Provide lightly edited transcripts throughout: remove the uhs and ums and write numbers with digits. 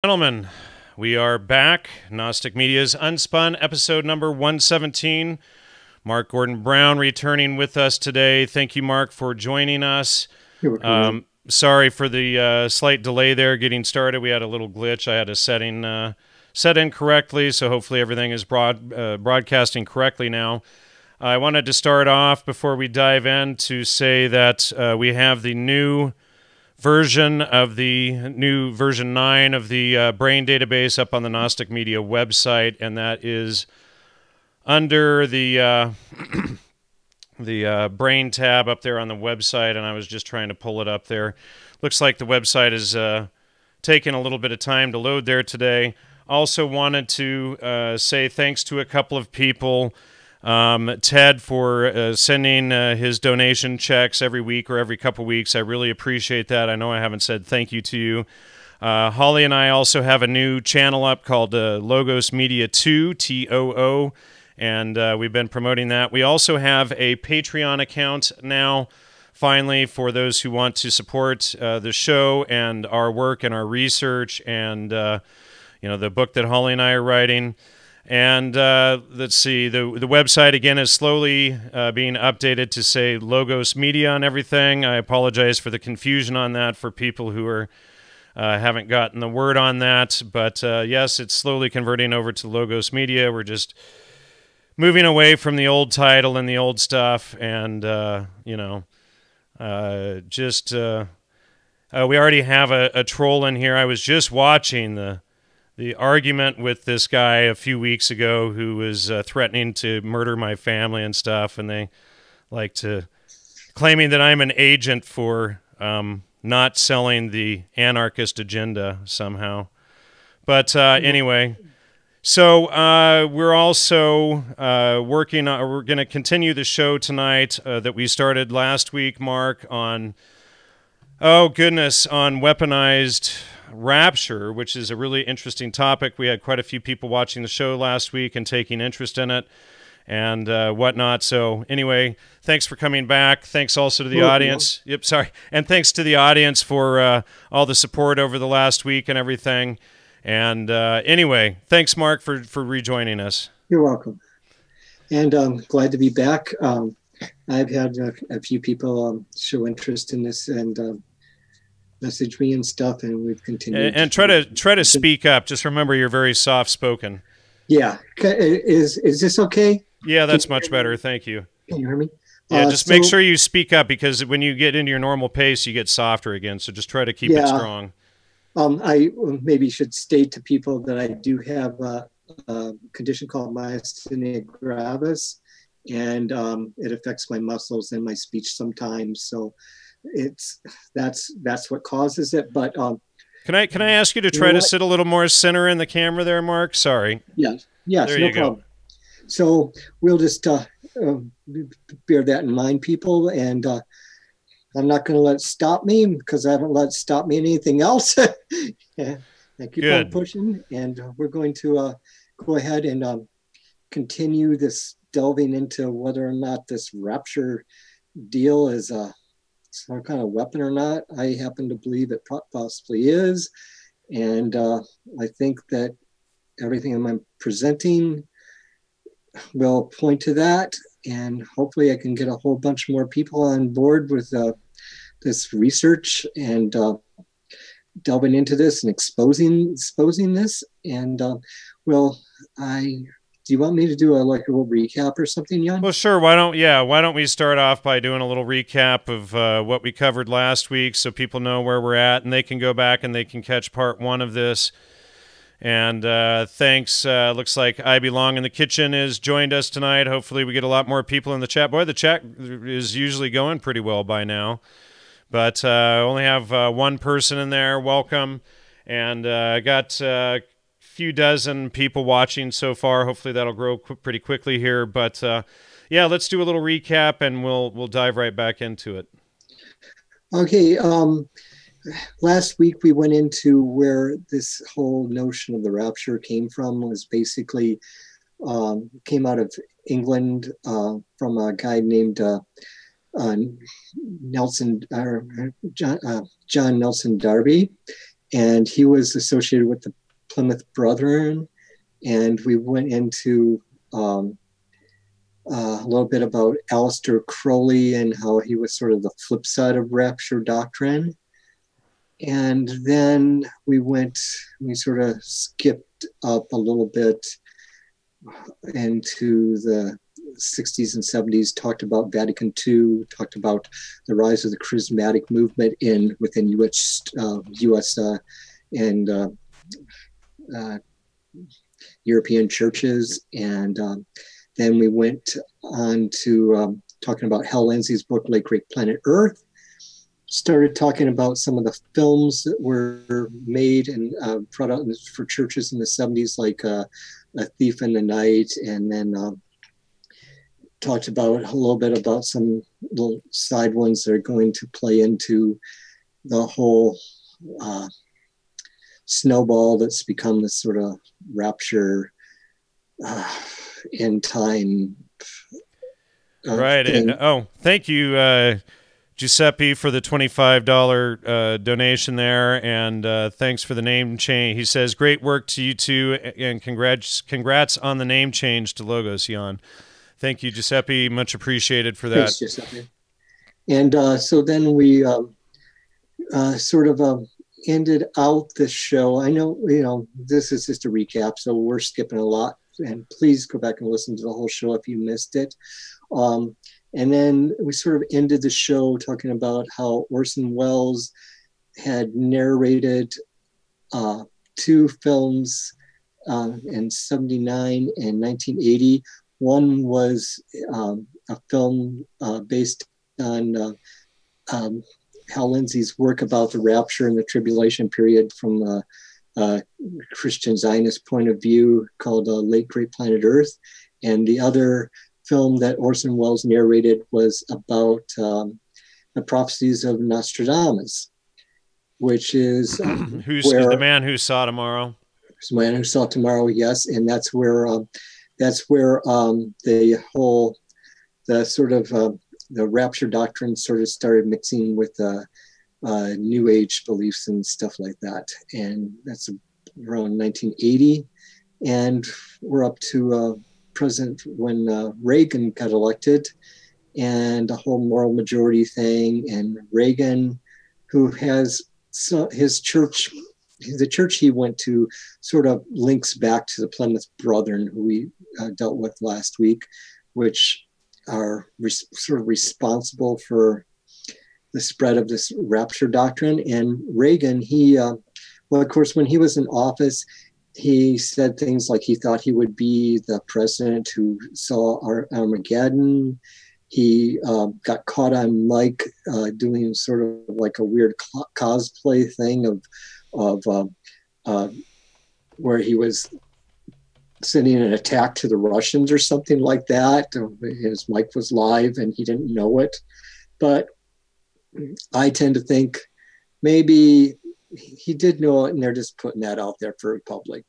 Gentlemen, we are back. Gnostic Media's Unspun, episode number 117. Mark Gordon Brown returning with us today. Thank you, Mark, for joining us. You're welcome. Sorry for the slight delay there getting started. We had a little glitch. I had a setting set in correctly, so hopefully everything is broadcasting correctly now. I wanted to start off before we dive in to say that we have the new version 9 of the brain database up on the Gnostic Media website, and that is under the the brain tab up there on the website, and I was just trying to pull it up there. Looks like the website is taking a little bit of time to load there today. Also wanted to say thanks to a couple of people. Ted for sending his donation checks every week or every couple weeks. I really appreciate that. I know I haven't said thank you to you. Holly and I also have a new channel up called Logos Media 2, TOO, and we've been promoting that. We also have a Patreon account now, finally, for those who want to support the show and our work and our research and the book that Holly and I are writing. And let's see, the website, again, is slowly being updated to say Logos Media and everything. I apologize for the confusion on that for people who are haven't gotten the word on that. But yes, it's slowly converting over to Logos Media. We're just moving away from the old title and the old stuff. And, we already have a troll in here. I was just watching the argument with this guy a few weeks ago who was threatening to murder my family and stuff, and they like to claiming that I'm an agent for not selling the anarchist agenda somehow. But anyway, so we're also working on, we're going to continue the show tonight that we started last week, Mark, on, on Weaponized Rapture, which is a really interesting topic. We had quite a few people watching the show last week and taking interest in it and whatnot. So anyway, thanks for coming back. Thanks also to the audience. Yep, sorry. And thanks to the audience for all the support over the last week and everything. And anyway, thanks, Mark, for rejoining us. You're welcome. And I'm glad to be back. I've had a few people show interest in this and message me and stuff, and we've continued. And try to speak up. Just remember, you're very soft spoken. Yeah. Is this okay? Yeah, that's much better. Thank you. Can you hear me? Yeah, just make sure you speak up, because when you get into your normal pace, you get softer again. So just try to keep it strong. I maybe should state to people that I do have a condition called myasthenia gravis, and it affects my muscles and my speech sometimes. So that's what causes it. But can I ask you to try to sit a little more center in the camera there, Mark? Sorry. Yes, no problem. Go. So we'll just bear that in mind, people, and I'm not going to let it stop me, because I haven't let it stop me in anything else. I keep on pushing, and we're going to go ahead and continue this delving into whether or not this rapture deal is some kind of weapon or not. I happen to believe it possibly is. And I think that everything I'm presenting will point to that. And hopefully I can get a whole bunch more people on board with this research and delving into this and exposing this. And do you want me to do a little recap or something, Jan? Well, sure. Why don't we start off by doing a little recap of what we covered last week, so people know where we're at, and they can go back and they can catch part 1 of this. And thanks. Looks like I Belong in the Kitchen has joined us tonight. Hopefully we get a lot more people in the chat. Boy, the chat is usually going pretty well by now. But only have one person in there. Welcome. And I got few dozen people watching so far. Hopefully that'll grow pretty quickly here. But yeah, let's do a little recap, and we'll dive right back into it. Okay. Last week we went into where this whole notion of the rapture came from. Was basically came out of England from a guy named John Nelson Darby, and he was associated with the Plymouth Brethren. And we went into a little bit about Aleister Crowley and how he was sort of the flip side of rapture doctrine. And then we sort of skipped up a little bit into the 60s and 70s, talked about Vatican II, talked about the rise of the charismatic movement within U.S. And European churches. And then we went on to talking about Hal Lindsey's book, Late Great Planet Earth. Started talking about some of the films that were made and brought out for churches in the 70s, like A Thief in the Night, and then talked about a little bit about some little side ones that are going to play into the whole snowball that's become this sort of rapture end time right. And, thank you, Giuseppe, for the $25 donation there, and thanks for the name change. He says, great work to you two, and congrats on the name change to Logos, Jan. Thank you, Giuseppe. Much appreciated for that. Thanks, Giuseppe. And so then we sort of ended out the show. I know, this is just a recap, so we're skipping a lot. And please go back and listen to the whole show if you missed it. And then we sort of ended the show talking about how Orson Welles had narrated two films in 79 and 1980. One was a film based on Hal Lindsey's work about the rapture and the tribulation period from a Christian Zionist point of view, called Late Great Planet Earth. And the other film that Orson Welles narrated was about the prophecies of Nostradamus, which is the man who saw tomorrow. The man who saw tomorrow, yes, and that's where the rapture doctrine sort of started mixing with New Age beliefs and stuff like that, and that's around 1980, and we're up to present when Reagan got elected, and the whole moral majority thing, and Reagan, who has his church. The church he went to sort of links back to the Plymouth Brethren, who we dealt with last week, which are sort of responsible for the spread of this rapture doctrine. And Reagan, of course, when he was in office, he said things like he thought he would be the president who saw Armageddon. He got caught on mic doing sort of like a weird cosplay thing of where he was sending an attack to the Russians or something like that. His mic was live and he didn't know it. But I tend to think maybe he did know it and they're just putting that out there for the public.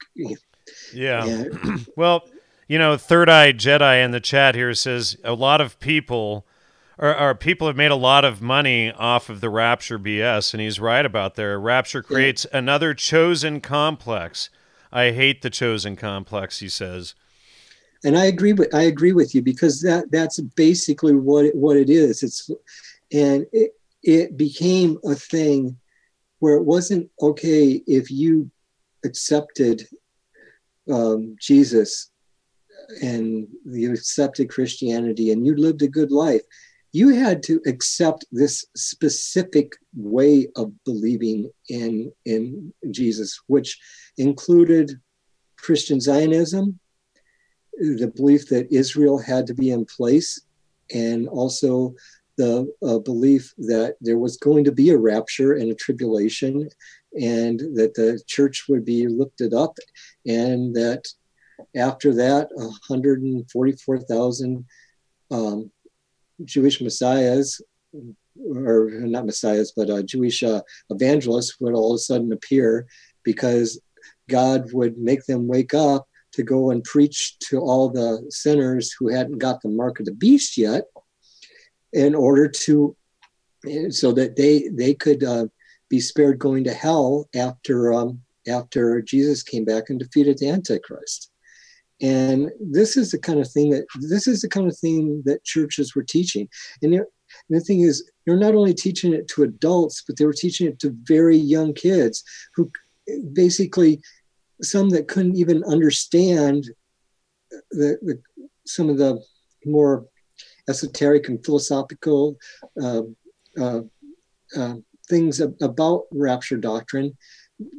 Yeah. Well, Third Eye Jedi in the chat here says a lot of people people have made a lot of money off of the rapture BS, and he's right about there. Rapture creates another chosen complex. I hate the chosen complex, he says. And I agree with you, because that's basically what it is. It became a thing where it wasn't okay if you accepted Jesus and you accepted Christianity and you lived a good life. You had to accept this specific way of believing in Jesus, which included Christian Zionism, the belief that Israel had to be in place, and also the belief that there was going to be a rapture and a tribulation, and that the church would be lifted up, and that after that, 144,000 Jewish messiahs, or not messiahs, but Jewish evangelists would all of a sudden appear, because God would make them wake up to go and preach to all the sinners who hadn't got the mark of the beast yet, in order to, so that they could be spared going to hell after Jesus came back and defeated the Antichrist. And this is the kind of thing that churches were teaching. And the thing is, they're not only teaching it to adults, but they were teaching it to very young kids who basically, some that couldn't even understand some of the more esoteric and philosophical things about rapture doctrine.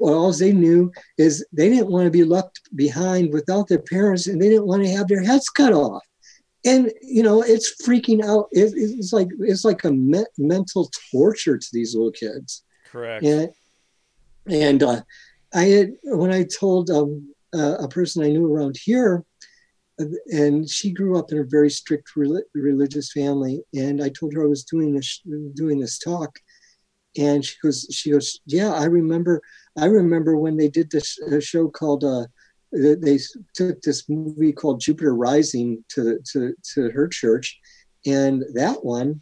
All they knew is they didn't want to be left behind without their parents, and they didn't want to have their heads cut off. And it's freaking out. It's like a mental torture to these little kids. Correct. And when I told a person I knew around here, and she grew up in a very strict religious family, and I told her I was doing this talk, and she goes, yeah, I remember when they did this show called they took this movie called Jupiter Rising to her church, and that one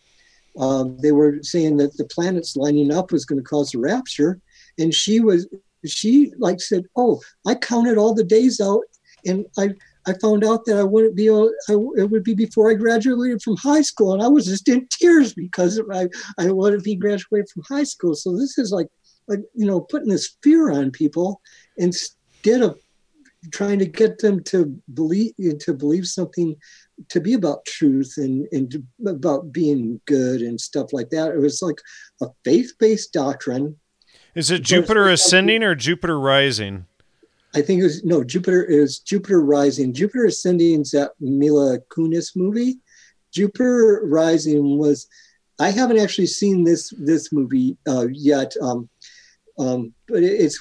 they were saying that the planets lining up was going to cause the rapture, and she said, oh, I counted all the days out, and I found out that it would be before I graduated from high school, and I was just in tears because I wanted to be graduated from high school. So this is like putting this fear on people instead of trying to get them to believe something, to be about truth and about being good and stuff like that. It was like a faith-based doctrine. Is it Jupiter Ascending or Jupiter Rising? I think Jupiter Rising. Jupiter Ascending is that Mila Kunis movie. Jupiter Rising was, I haven't actually seen this movie yet, but it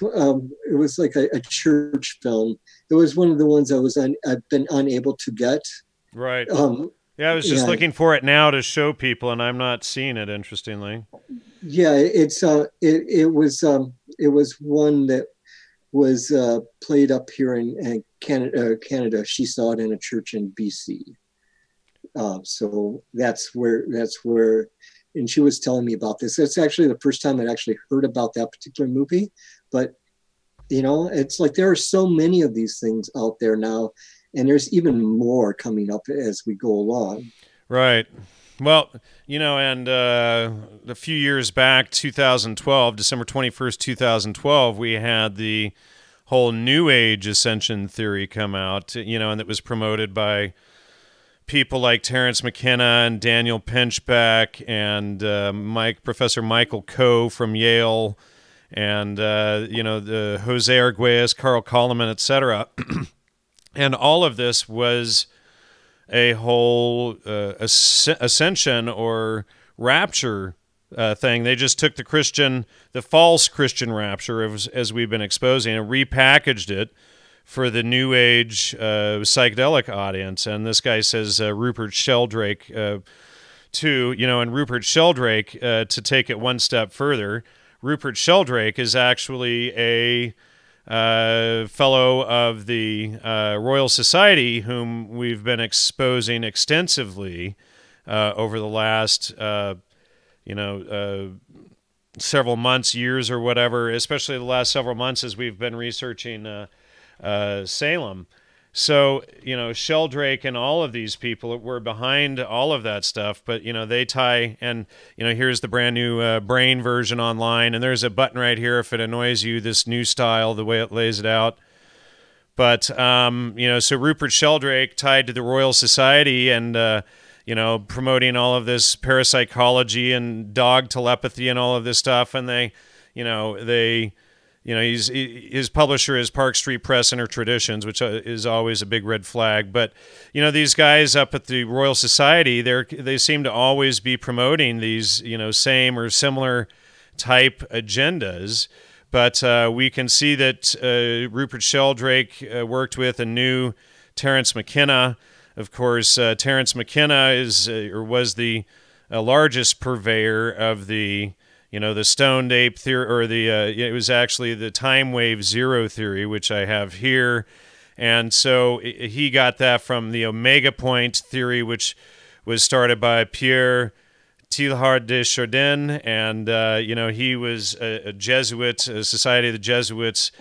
was like a church film. It was one of the ones I've been unable to get. Right. Yeah, I was just looking for it now to show people, and I'm not seeing it. Interestingly. Yeah, it was one that was played up here in Canada. She saw it in a church in BC. So that's where, and she was telling me about this. That's actually the first time I'd actually heard about that particular movie. But, it's like there are so many of these things out there now, and there's even more coming up as we go along. Right. Well, and a few years back, 2012, December 21st, 2012, we had the whole New Age ascension theory come out, and it was promoted by people like Terence McKenna and Daniel Pinchbeck and Professor Michael Coe from Yale, and the Jose Arguelles, Carl Coleman, etc. And all of this was a whole ascension or rapture thing. They just took the false Christian rapture, as we've been exposing, and repackaged it for the New Age psychedelic audience. And this guy says Rupert Sheldrake too, and Rupert Sheldrake, to take it one step further, Rupert Sheldrake is actually a fellow of the Royal Society, whom we've been exposing extensively over the last, several months, years, or whatever, especially the last several months as we've been researching Salem. So, Sheldrake and all of these people were behind all of that stuff, but, they tie, and, here's the brand new brain version online, and there's a button right here if it annoys you, this new style, the way it lays it out. But, so Rupert Sheldrake tied to the Royal Society and, promoting all of this parapsychology and dog telepathy and all of this stuff, and his publisher is Park Street Press Intertraditions, which is always a big red flag. But, these guys up at the Royal Society, they seem to always be promoting these, same or similar type agendas. But we can see that Rupert Sheldrake worked with and knew Terence McKenna. Of course, Terence McKenna was the largest purveyor of the the stoned ape theory, or it was actually the time wave zero theory, which I have here. And so he got that from the omega point theory, which was started by Pierre Teilhard de Chardin, and he was a Jesuit, a Society of the Jesuits,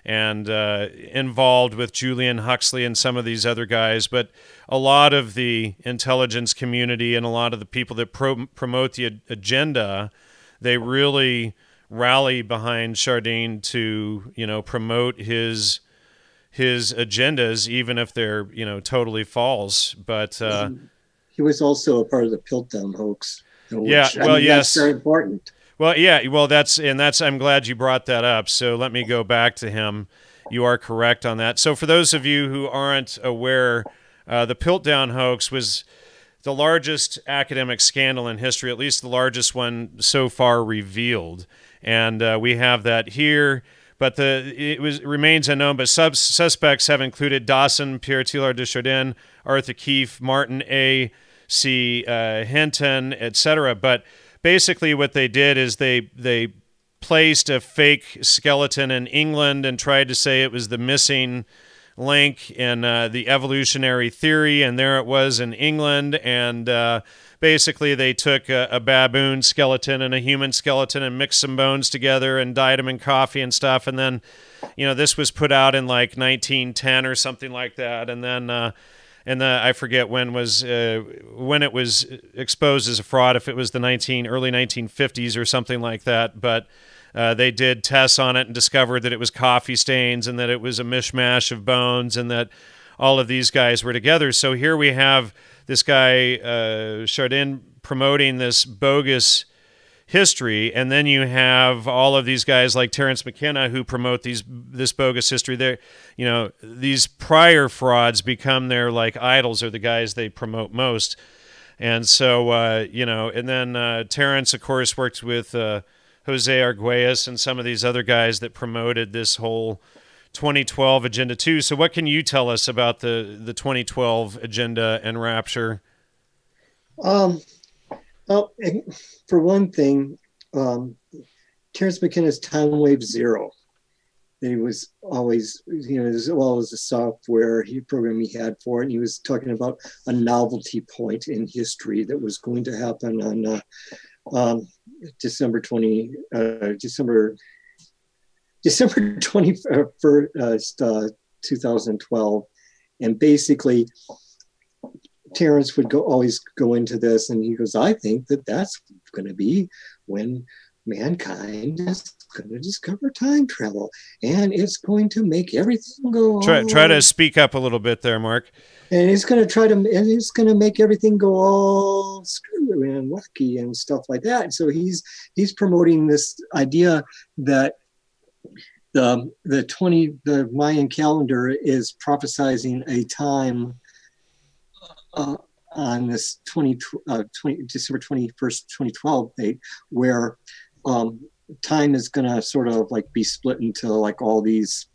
and involved with Julian Huxley and some of these other guys. But a lot of the intelligence community and a lot of the people that promote the agenda, they really rally behind Chardin to promote his agendas, even if they're totally false. But he was also a part of the Piltdown hoax. Yes, that's very important. Well, yeah, well, that's I'm glad you brought that up. So let me go back to him. You are correct on that. So for those of you who aren't aware, the Piltdown hoax was the largest academic scandal in history, at least the largest one so far revealed. And we have that here. But it remains unknown. But suspects have included Dawson, Pierre Teilhard de Chardin, Arthur Keefe, Martin A. C. Hinton, etc. But basically what they did is they placed a fake skeleton in England and tried to say it was the missing link in the evolutionary theory, and there it was in England. And basically they took a baboon skeleton and a human skeleton and mixed some bones together and dyed them in coffee and stuff. And then, this was put out in like 1910 or something like that. And then I forget when it was exposed as a fraud, if it was the early 1950s or something like that. But they did tests on it and discovered that it was coffee stains and that it was a mishmash of bones and that all of these guys were together. So here we have this guy, Chardin, promoting this bogus history, and then you have all of these guys like Terence McKenna who promote this bogus history. These prior frauds become their like idols, or the guys they promote most. And so and then Terence, of course, worked with Jose Arguelles and some of these other guys that promoted this whole 2012 agenda too. So what can you tell us about the 2012 agenda and rapture? Well, for one thing, Terence McKenna's Time Wave Zero. He was always, as well as the software program he had for it. And he was talking about a novelty point in history that was going to happen on December 21st, 2012. And basically, Terence would always go into this, and he goes, I think that's going to be when mankind is going to discover time travel, and it's going to make everything go try to speak up a little bit there, Mark. And he's going to make everything go all screwy and wacky and stuff like that. So he's promoting this idea that the Mayan calendar is prophesizing a time on this December 21st, 2012 date, where time is going to sort of like be split into like all these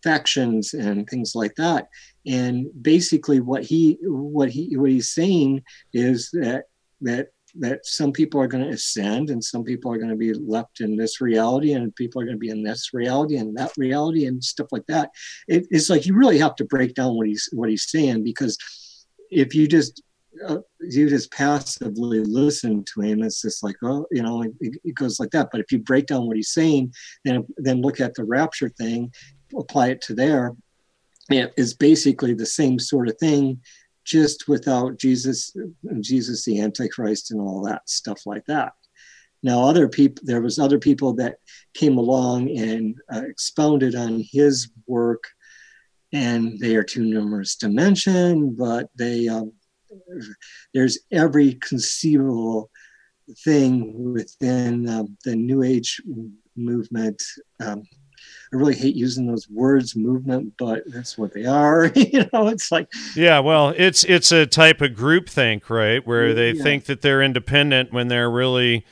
factions and things like that. And basically what he's saying is that some people are going to ascend and some people are going to be left in this reality, and people are going to be in this reality and that reality and stuff like that. It's like you really have to break down what he's saying, because if you just passively listen to him, it's just like, it goes like that. But if you break down what he's saying, then look at the rapture thing, apply it to there, it is basically the same sort of thing, just without Jesus, the Antichrist, and all that stuff like that. Now, there was other people that came along and expounded on his work, and they are too numerous to mention, but there's every conceivable thing within the New Age movement. I really hate using those words, movement, but that's what they are. It's like, yeah, well, it's a type of groupthink, right, where they think that they're independent when they're really,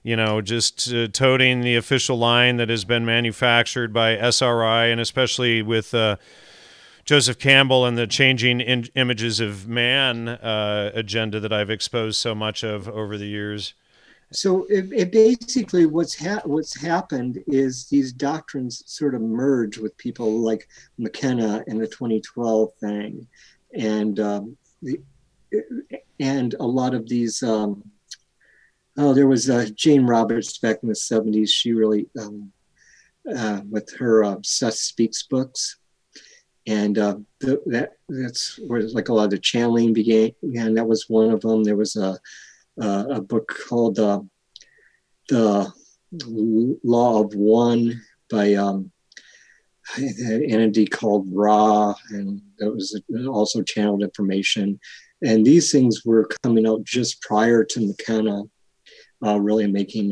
just toting the official line that has been manufactured by SRI, and especially with Joseph Campbell and the changing images of man agenda that I've exposed so much of over the years. So it basically what's happened is these doctrines sort of merge with people like McKenna and the 2012 thing, and a lot of these Oh, there was Jane Roberts back in the 70s. She really, with her Seth Speaks books. And that's where like a lot of the channeling began. And that was one of them. There was a book called The Law of One by an entity called Ra. And that was also channeled information. And these things were coming out just prior to McKenna really making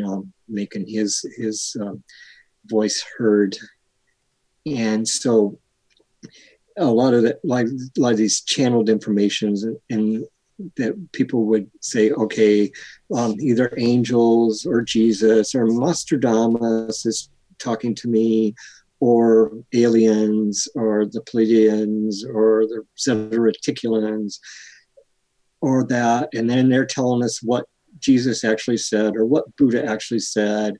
his voice heard. And so a lot of that, like a lot of these channeled informations, and that people would say, okay, either angels or Jesus or Nostradamus is talking to me, or aliens or the Pleiadians or the Zeta Reticulans or that. And then they're telling us what Jesus actually said or what Buddha actually said,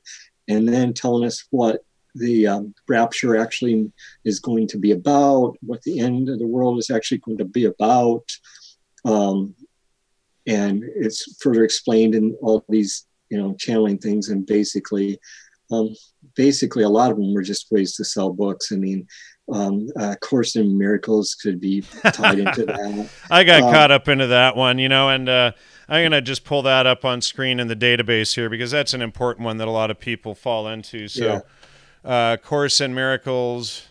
and then telling us what the rapture actually is going to be about, what the end of the world is actually going to be about. And it's further explained in all these, channeling things. And basically a lot of them were just ways to sell books. I mean, Course in Miracles could be tied into that. I got caught up into that one, and I'm going to just pull that up on screen in the database here, because that's an important one that a lot of people fall into. So Course in Miracles,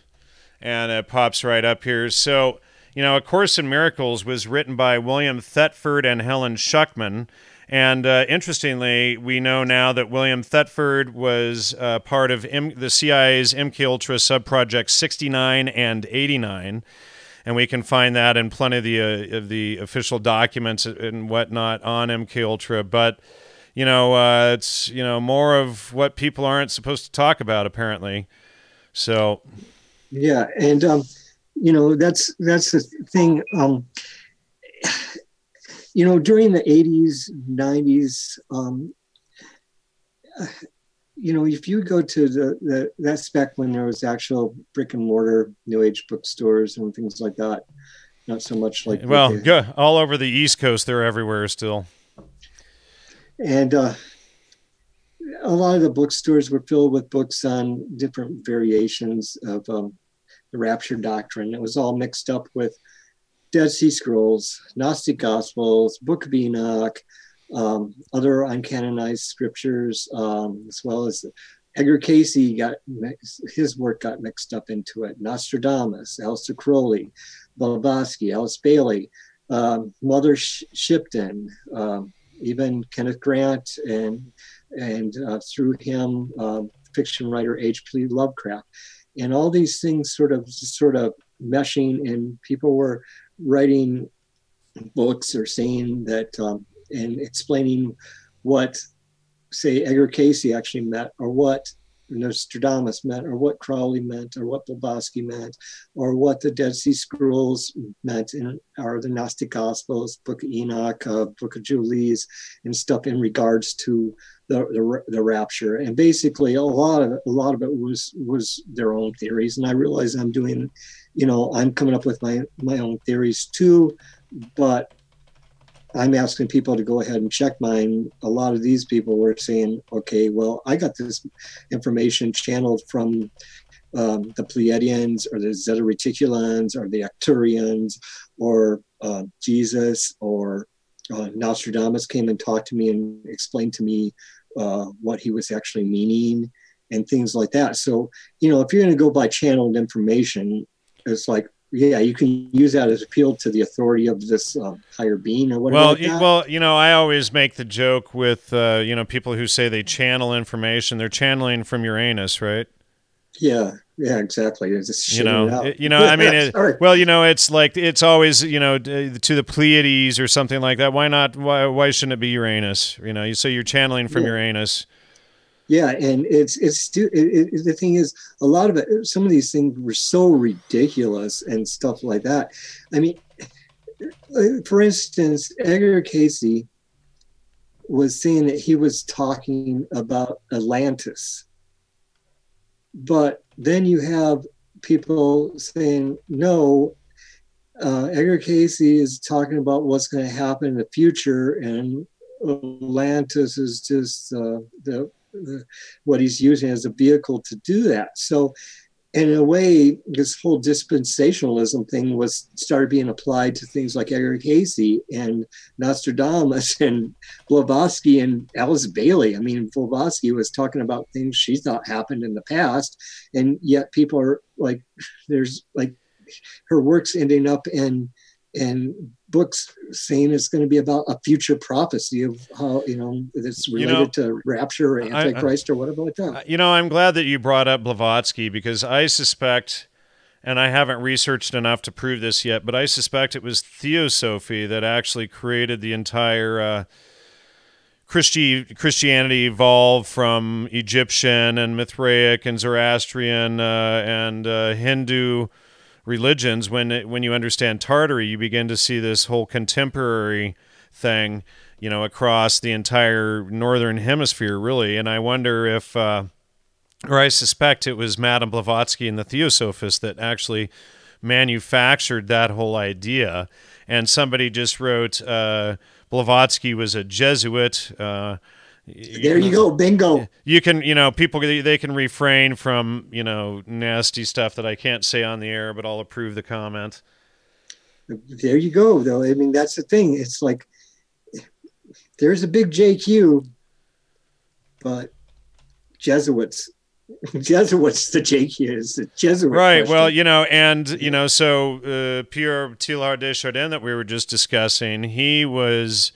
and it pops right up here. So, A Course in Miracles was written by William Thetford and Helen Schuckman. And interestingly, we know now that William Thetford was part of the CIA's MKUltra subprojects 69 and 89. And we can find that in plenty of the official documents and whatnot on MKUltra. But, it's, more of what people aren't supposed to talk about, apparently. So. Yeah. And, that's the thing. During the 80s, 90s, if you go to that's back when there was actual brick and mortar New Age bookstores and things like that. Not so much like... Well, all over the East Coast, they're everywhere still. And a lot of the bookstores were filled with books on different variations of the Rapture doctrine. It was all mixed up with Dead Sea Scrolls, Gnostic Gospels, Book of Enoch, other uncanonized scriptures, as well as Edgar Casey his work got mixed up into it. Nostradamus, Aleister Crowley, Blavatsky, Alice Bailey, Mother Shipton, even Kenneth Grant, and through him, fiction writer H.P. Lovecraft, and all these things sort of meshing, and people were writing books or saying that and explaining what, say, Edgar Casey actually meant, or what Nostradamus meant, or what Crowley meant, or what Blavatsky meant, or what the Dead Sea Scrolls meant, or the Gnostic Gospels, Book of Enoch, Book of Jubilees, and stuff in regards to the rapture. And basically a lot of it was their own theories. And I realize I'm doing, I'm coming up with my own theories too, but I'm asking people to go ahead and check mine. A lot of these people were saying, okay, well, I got this information channeled from the Pleiadians or the Zeta Reticulans or the Arcturians or Jesus, or Nostradamus came and talked to me and explained to me what he was actually meaning and things like that. So, if you're going to go by channeled information, it's like, yeah, you can use that as appeal to the authority of this higher being or whatever. I always make the joke with, people who say they channel information. They're channeling from Uranus, right? Yeah, exactly. It's just it's like, it's always, to the Pleiades or something like that. Why not? Why shouldn't it be Uranus? So you're channeling from Uranus. Yeah, and the thing is, a lot of it, some of these things were so ridiculous and stuff like that. I mean, for instance, Edgar Casey was saying that he was talking about Atlantis. But then you have people saying, no, Edgar Casey is talking about what's going to happen in the future, and Atlantis is just what he's using as a vehicle to do that. So in a way, this whole dispensationalism thing started being applied to things like Eric Hasey and Nostradamus and Blavatsky and Alice Bailey. I mean, Blavatsky was talking about things she thought happened in the past, and yet people are like, there's like her works ending up in books saying it's going to be about a future prophecy of how, it's related to rapture or Antichrist or whatever like that. I'm glad that you brought up Blavatsky, because I suspect, and I haven't researched enough to prove this yet, but I suspect it was Theosophy that actually created the entire Christianity evolved from Egyptian and Mithraic and Zoroastrian and Hindu religions. When you understand Tartary, you begin to see this whole contemporary thing, across the entire northern hemisphere, really. And I wonder if, or I suspect it was Madame Blavatsky and the Theosophists that actually manufactured that whole idea. And somebody just wrote, Blavatsky was a Jesuit. There you go, bingo. You can, people, they can refrain from, nasty stuff that I can't say on the air, but I'll approve the comment. There you go, though. I mean, that's the thing. It's like, there's a big JQ, but Jesuits, the JQ is the Jesuit. Right. Question. Well, so Pierre Teilhard de Chardin that we were just discussing, he was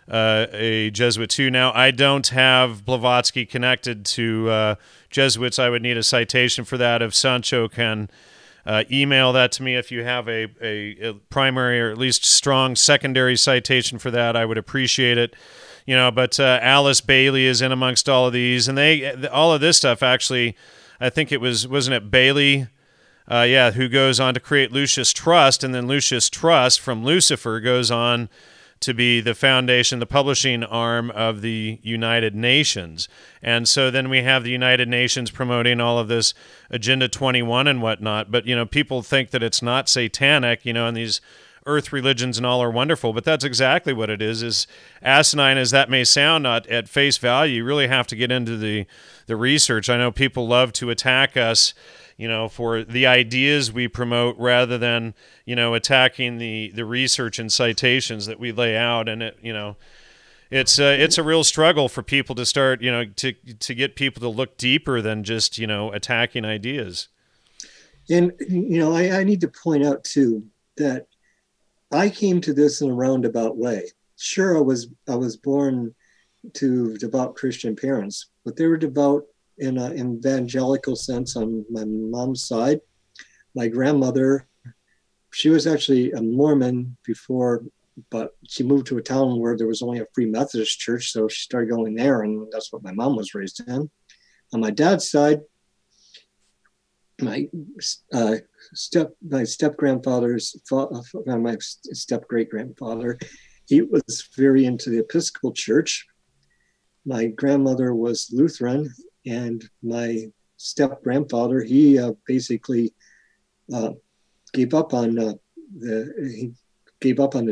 a Jesuit too. Now, I don't have Blavatsky connected to Jesuits. I would need a citation for that. If Sancho can email that to me, if you have a primary or at least strong secondary citation for that, I would appreciate it. But Alice Bailey is in amongst all of these, and all of this stuff actually, I think wasn't it Bailey? Who goes on to create Lucius Trust, and then Lucius Trust from Lucifer goes on to be the foundation, the publishing arm of the United Nations. And so then we have the United Nations promoting all of this Agenda 21 and whatnot. But, people think that it's not satanic, and these earth religions and all are wonderful. But that's exactly what it is. As asinine as that may sound, not at face value, you really have to get into the research. I know people love to attack us, for the ideas we promote rather than, attacking the research and citations that we lay out. And it's a real struggle for people to start, to get people to look deeper than just, attacking ideas. And, I need to point out too, that I came to this in a roundabout way. Sure, I was born to devout Christian parents, but they were devout in an evangelical sense on my mom's side. My grandmother, she was actually a Mormon before, but she moved to a town where there was only a Free Methodist church, so she started going there, and that's what my mom was raised in. On my dad's side, my step grandfather's my step great grandfather, he was very into the Episcopal Church. My grandmother was Lutheran, and my step grandfather, he basically gave up on the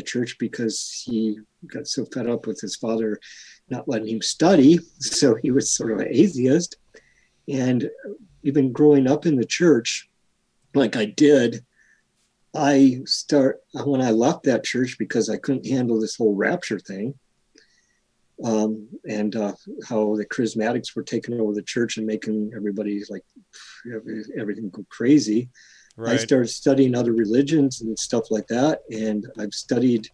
church because he got so fed up with his father not letting him study. So he was sort of an atheist. And even growing up in the church, like I did, when I left that church because I couldn't handle this whole rapture thing, and how the charismatics were taking over the church and making everybody like everything go crazy. Right. I started studying other religions and stuff like that. And I've studied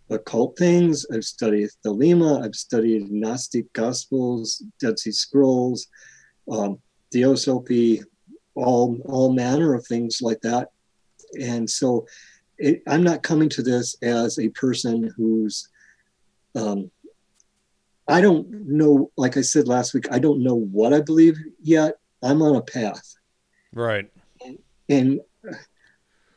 occult things. I've studied Thelema. I've studied Gnostic Gospels, Dead Sea Scrolls, Theosophy, all manner of things like that. And so I'm not coming to this as a person who's, I don't know, like I said last week, I don't know what I believe yet. I'm on a path. Right. And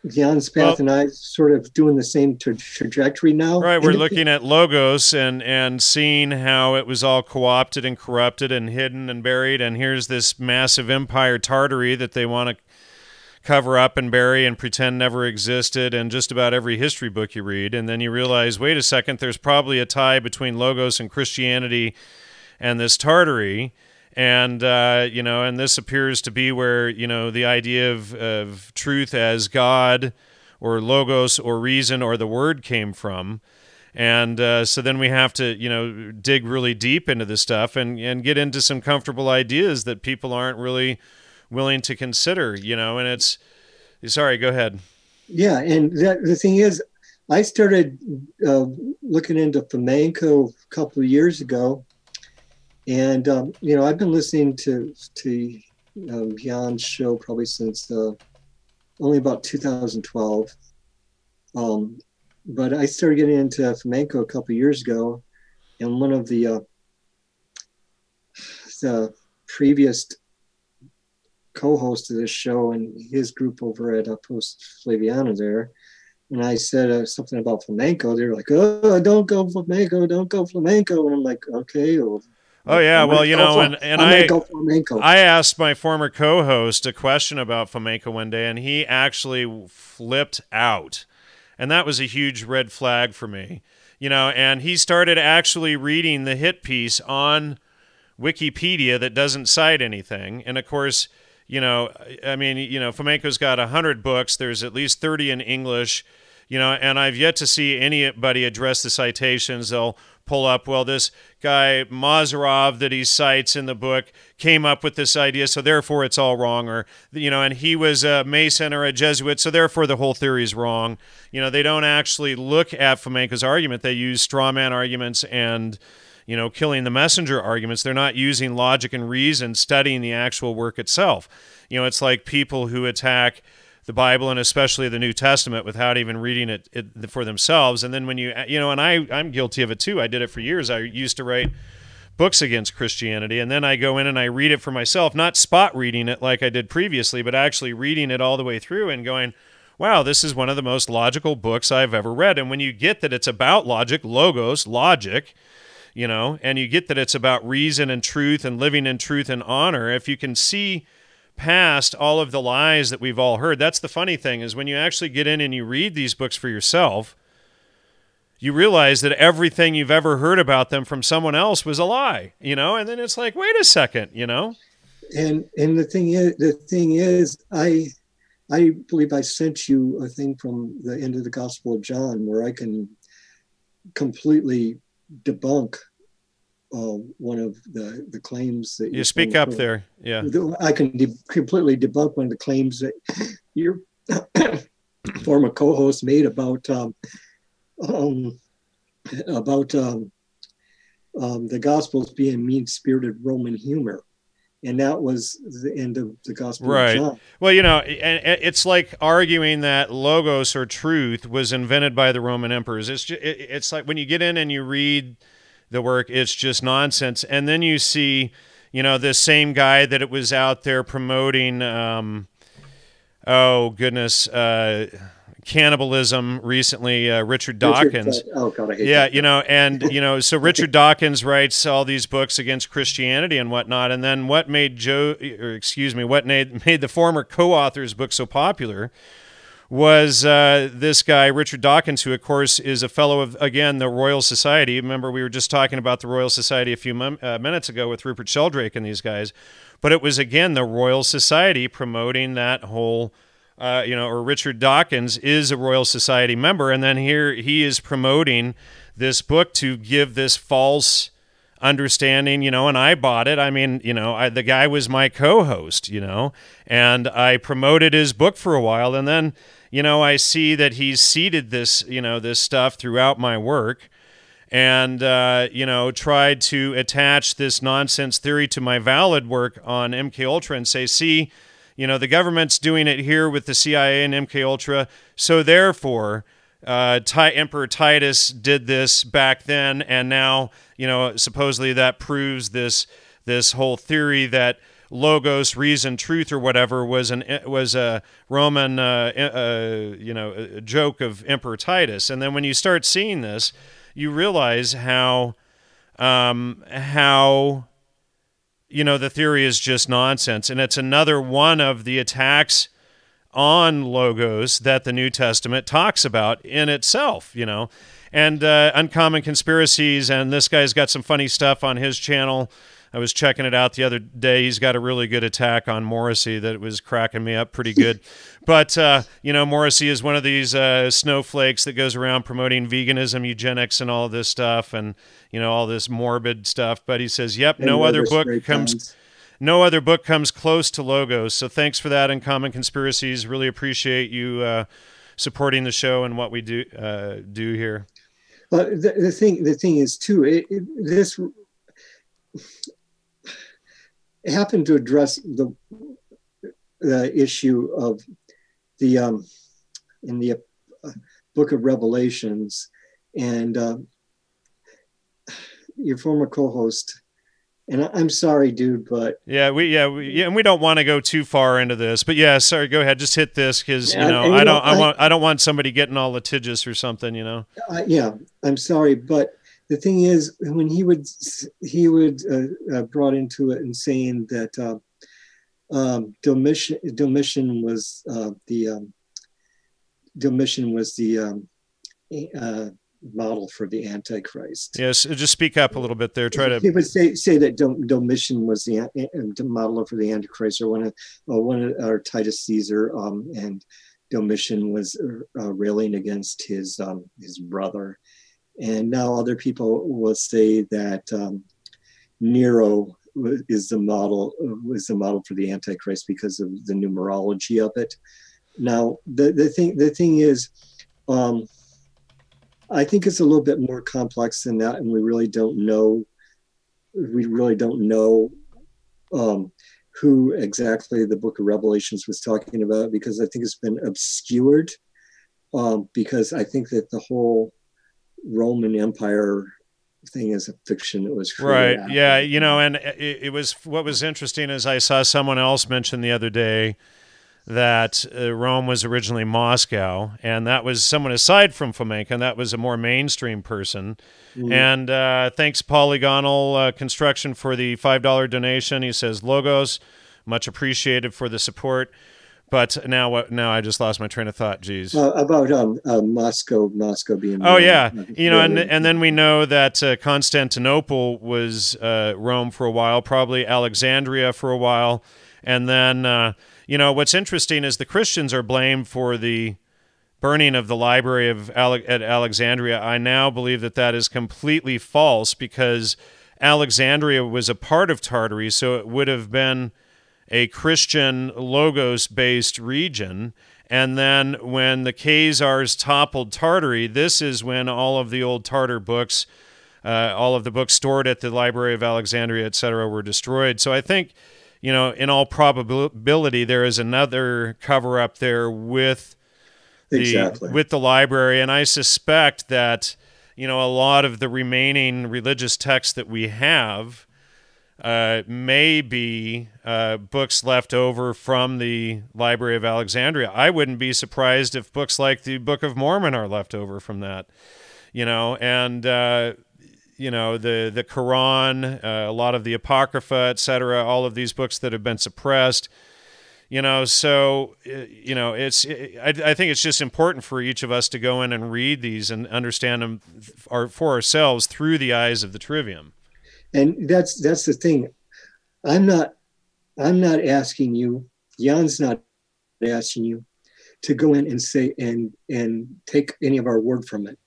Jan's path and I sort of doing the same trajectory now. Right, we're looking at Logos and seeing how it was all co-opted and corrupted and hidden and buried, and here's this massive empire Tartary that they want to cover up and bury and pretend never existed in just about every history book you read. And then you realize, wait a second, there's probably a tie between Logos and Christianity and this Tartary. And, you know, and this appears to be where, you know, the idea of truth as God or Logos or reason or the Word came from. And so then we have to, you know, dig really deep into this stuff and get into some comfortable ideas that people aren't really willing to consider, you know, and it's, sorry, go ahead. Yeah, and the thing is, I started looking into flamenco a couple of years ago, and, you know, I've been listening to Jan's show probably since only about 2012. But I started getting into flamenco a couple of years ago, and one of the previous co-host of this show and his group over at Post Flaviana there, and I said something about flamenco. They were like, "Oh, don't go flamenco, don't go flamenco," and I'm like, "Okay." Well, oh yeah, well, you know, and I asked my former co-host a question about flamenco one day, and he actually flipped out, and that was a huge red flag for me, you know. And he started actually reading the hit piece on Wikipedia that doesn't cite anything, and of course, you know, I mean, you know, flamenco's got 100 books. There's at least 30 in English, you know, and I've yet to see anybody address the citations. They'll pull up, well, this guy Mazarov that he cites in the book came up with this idea, so therefore it's all wrong, or, you know, and he was a Mason or a Jesuit, so therefore the whole theory is wrong. You know, they don't actually look at flamenco's argument. They use straw man arguments and, you know, killing the messenger arguments. They're not using logic and reason, studying the actual work itself. You know, it's like people who attack the Bible and especially the New Testament without even reading it for themselves. And then when you know, and I'm guilty of it too. I did it for years. I used to write books against Christianity, and then I go in and I read it for myself, not spot reading it like I did previously, but actually reading it all the way through and going, wow, this is one of the most logical books I've ever read. And when you get that it's about logic, logos, logic, you know, and you get that it's about reason and truth and living in truth and honor, if you can see past all of the lies that we've all heard. That's the funny thing, is when you actually get in and you read these books for yourself, you realize that everything you've ever heard about them from someone else was a lie, you know, and then it's like, wait a second, you know. And the thing is, I believe I sent you a thing from the end of the Gospel of John where I can completely debunk one of the claims that you speak up there. Yeah, I can completely debunk one of the claims that your former co-host made about the Gospels being mean-spirited Roman humor. And that was the end of the Gospel of John. Well, you know, and it's like arguing that logos or truth was invented by the Roman emperors. It's like when you get in and you read the work, it's just nonsense. And then you see, you know, this same guy that it was out there promoting, cannibalism recently, Richard Dawkins. Oh God, I hate yeah, that. you know, and you know, so Richard Dawkins writes all these books against Christianity and whatnot, and then what made the former co-author's book so popular was this guy Richard Dawkins, who of course is a fellow of, again, the Royal Society. Remember, we were just talking about the Royal Society a few minutes ago with Rupert Sheldrake and these guys, but it was again the Royal Society promoting that whole. You know, or Richard Dawkins is a Royal Society member, and then here he is promoting this book to give this false understanding, you know, and I bought it. I mean, you know, the guy was my co-host, you know, and I promoted his book for a while, and then, you know, I see that he's seeded this, you know, this stuff throughout my work, and, you know, tried to attach this nonsense theory to my valid work on MKUltra and say, see, you know, the government's doing it here with the CIA and MKUltra, so therefore, Emperor Titus did this back then, and now, you know, supposedly that proves this whole theory that logos, reason, truth, or whatever was a Roman, you know, a joke of Emperor Titus. And then when you start seeing this, you realize how you know, the theory is just nonsense, and it's another one of the attacks on logos that the New Testament talks about in itself, you know. And Uncommon Conspiracies, and this guy's got some funny stuff on his channel. I was checking it out the other day. He's got a really good attack on Morrissey that was cracking me up pretty good. But, you know, Morrissey is one of these snowflakes that goes around promoting veganism, eugenics, and all this stuff, and, you know, all this morbid stuff. But he says, yep, no other book comes close to logos. So thanks for that, Uncommon Conspiracies. Really appreciate you supporting the show and what we do here. Well, the thing is too, this happened to address the issue of the in the book of Revelations, and your former co-host. And I'm sorry, dude, but and we don't want to go too far into this, but yeah, sorry, go ahead, just hit this because you know I don't want somebody getting all litigious or something, you know. Yeah, I'm sorry, but the thing is, when he would brought into it and saying that Domitian was the model for the Antichrist. Yes, just speak up a little bit there. Try to. He would say that Domitian was the model for the Antichrist, or or Titus Caesar, and Domitian was railing against his brother. And now other people will say that Nero is the model for the Antichrist because of the numerology of it. Now the thing is, I think it's a little bit more complex than that, and we really don't know who exactly the Book of Revelations was talking about, because I think it's been obscured, because I think that the whole Roman Empire thing is a fiction. It was right. Yeah. You know, and it was, what was interesting is I saw someone else mention the other day that Rome was originally Moscow, and that was someone aside from Fomenko, and that was a more mainstream person. And thanks Polygonal Construction for the $5 donation. He says, logos, much appreciated for the support. But now I just lost my train of thought. Geez. About Moscow being. Oh yeah, you know, and then we know that Constantinople was Rome for a while, probably Alexandria for a while, and then you know what's interesting is the Christians are blamed for the burning of the library at Alexandria. I now believe that is completely false, because Alexandria was a part of Tartary, so it would have been a Christian logos-based region. And then when the Khazars toppled Tartary, this is when all of the old Tartar books, all of the books stored at the Library of Alexandria, etc., were destroyed. So I think, you know, in all probability, there is another cover-up there with the library. And I suspect that, you know, a lot of the remaining religious texts that we have may be books left over from the Library of Alexandria. I wouldn't be surprised if books like the Book of Mormon are left over from that, you know, and you know, the Quran, a lot of the Apocrypha, etc., all of these books that have been suppressed, you know. So you know, I think it's just important for each of us to go in and read these and understand them for ourselves through the eyes of the Trivium. And that's the thing. I'm not asking you, Jan's not asking you to go in and say and take any of our word from it.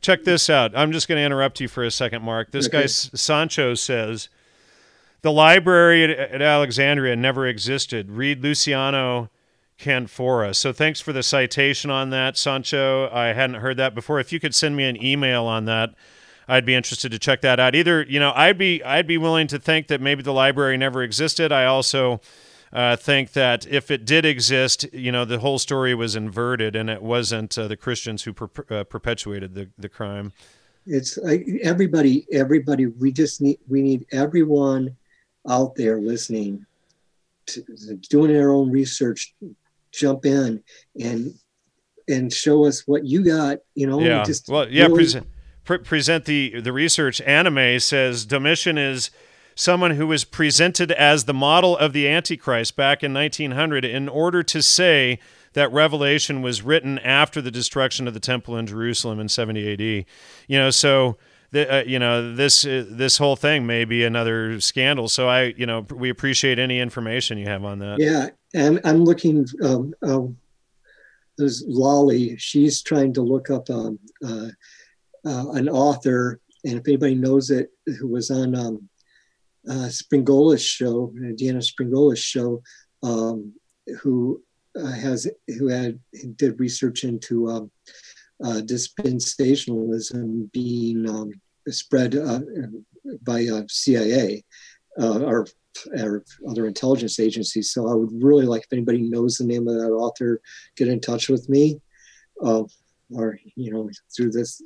Check this out. I'm just going to interrupt you for a second, Mark. This guy Sancho says the library at Alexandria never existed. Read Luciano Canfora. So thanks for the citation on that, Sancho. I hadn't heard that before. If you could send me an email on that, I'd be interested to check that out. Either, you know, I'd be willing to think that maybe the library never existed. I also think that if it did exist, you know, the whole story was inverted, and it wasn't the Christians who perpetuated the crime. It's like everybody. We need everyone out there listening to doing their own research. Jump in and show us what you got. You know, yeah. Just well, yeah. Really present the research. Anime says Domitian is someone who was presented as the model of the Antichrist back in 1900 in order to say that Revelation was written after the destruction of the temple in Jerusalem in 70 AD. So this whole thing may be another scandal. So we appreciate any information you have on that. Yeah, and I'm looking. There's Lolly. She's trying to look up an author, and if anybody knows it, who was on Springola's show, Deanna Springola's show, who did research into dispensationalism being spread by CIA or other intelligence agencies. So I would really like, if anybody knows the name of that author, get in touch with me, or through this.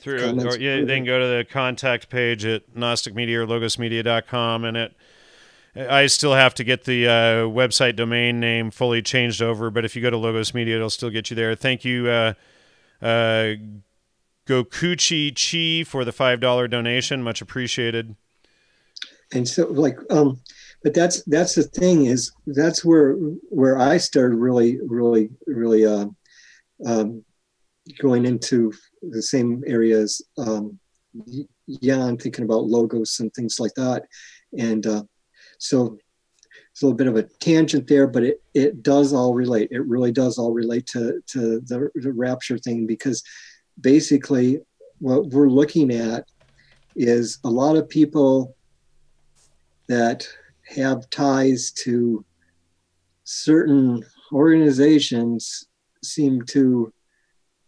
They can go to the contact page at Gnostic Media or logosmedia.com, and I still have to get the website domain name fully changed over, but if you go to Logos Media, it'll still get you there. Thank you, Gokuchi Chi, for the $5 donation. Much appreciated. And so, but that's the thing, is that's where I started really going into the same areas. I'm thinking about logos and things like that, and so it's a little bit of a tangent there, but it does all relate. It really does all relate to the rapture thing, because basically what we're looking at is a lot of people that have ties to certain organizations seem to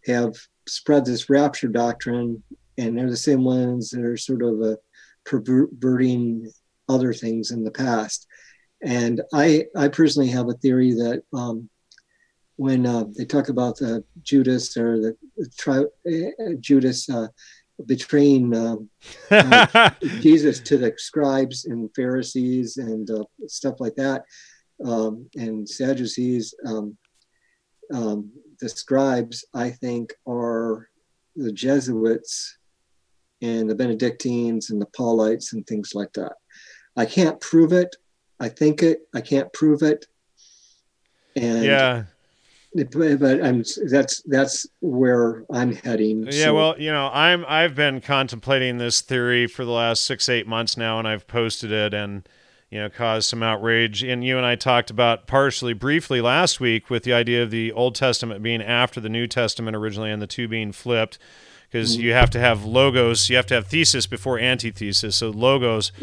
have spread this rapture doctrine, and they're the same ones that are sort of perverting other things in the past. And I personally have a theory that when they talk about Judas, or Judas betraying Jesus to the scribes and Pharisees and stuff like that, and Sadducees, the scribes, I think, are the Jesuits and the Benedictines and the Paulites and things like that. I can't prove it. I think it. I can't prove it. And yeah. But that's where I'm heading. Yeah, well, I've been contemplating this theory for the last 6-8 months now, and I've posted it and caused some outrage. And you and I talked about briefly last week, with the idea of the Old Testament being after the New Testament originally, and the two being flipped, because you have to have logos, you have to have thesis before antithesis. So logos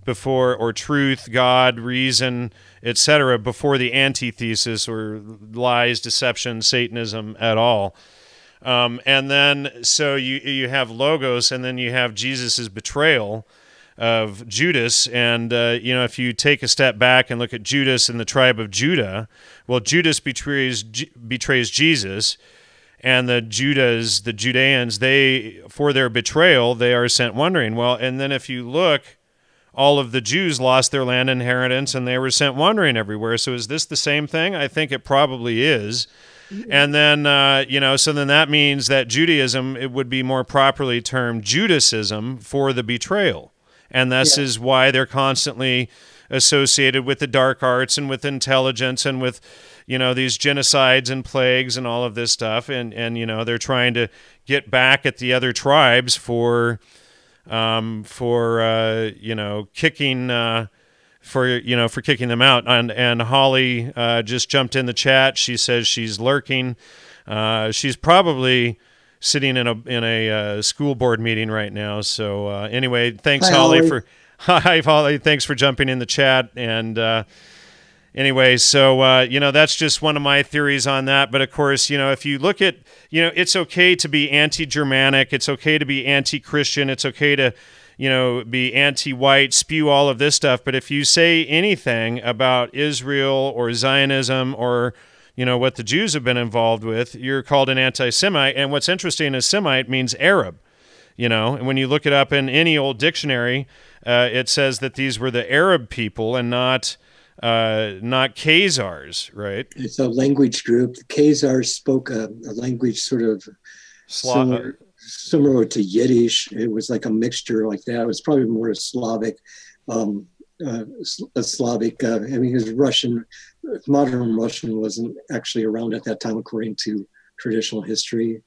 before, or truth, God, reason, etc., before the antithesis, or lies, deception, Satanism at all. And then so you have logos, and then you have Jesus's betrayal of Judas. And if you take a step back and look at Judas and the tribe of Judah, well, Judas betrays Jesus, and the Judeans, they, for their betrayal, they are sent wandering. Well, and then if you look, all of the Jews lost their land inheritance, and they were sent wandering everywhere. So is this the same thing? I think it probably is. And then, so then that means that Judaism, it would be more properly termed Judaism for the betrayal. And this is why they're constantly associated with the dark arts and with intelligence and with, these genocides and plagues and all of this stuff. And they're trying to get back at the other tribes for kicking kicking them out. And Holly just jumped in the chat. She says she's lurking. She's probably sitting in a school board meeting right now. So anyway, thanks, Holly. Hi, Holly. Thanks for jumping in the chat. And anyway, so that's just one of my theories on that. But of course, if you look at, it's okay to be anti-Germanic, it's okay to be anti-Christian, it's okay to be anti-white, spew all of this stuff. But if you say anything about Israel or Zionism or, what the Jews have been involved with, you're called an anti-Semite. And what's interesting is Semite means Arab, and when you look it up in any old dictionary, it says that these were the Arab people and not Khazars, right? It's a language group. The Khazars spoke a language sort of similar to Yiddish. It was like a mixture like that. It was probably more Slavic, um, Slavic. I mean, his Russian, modern Russian wasn't actually around at that time, according to traditional history.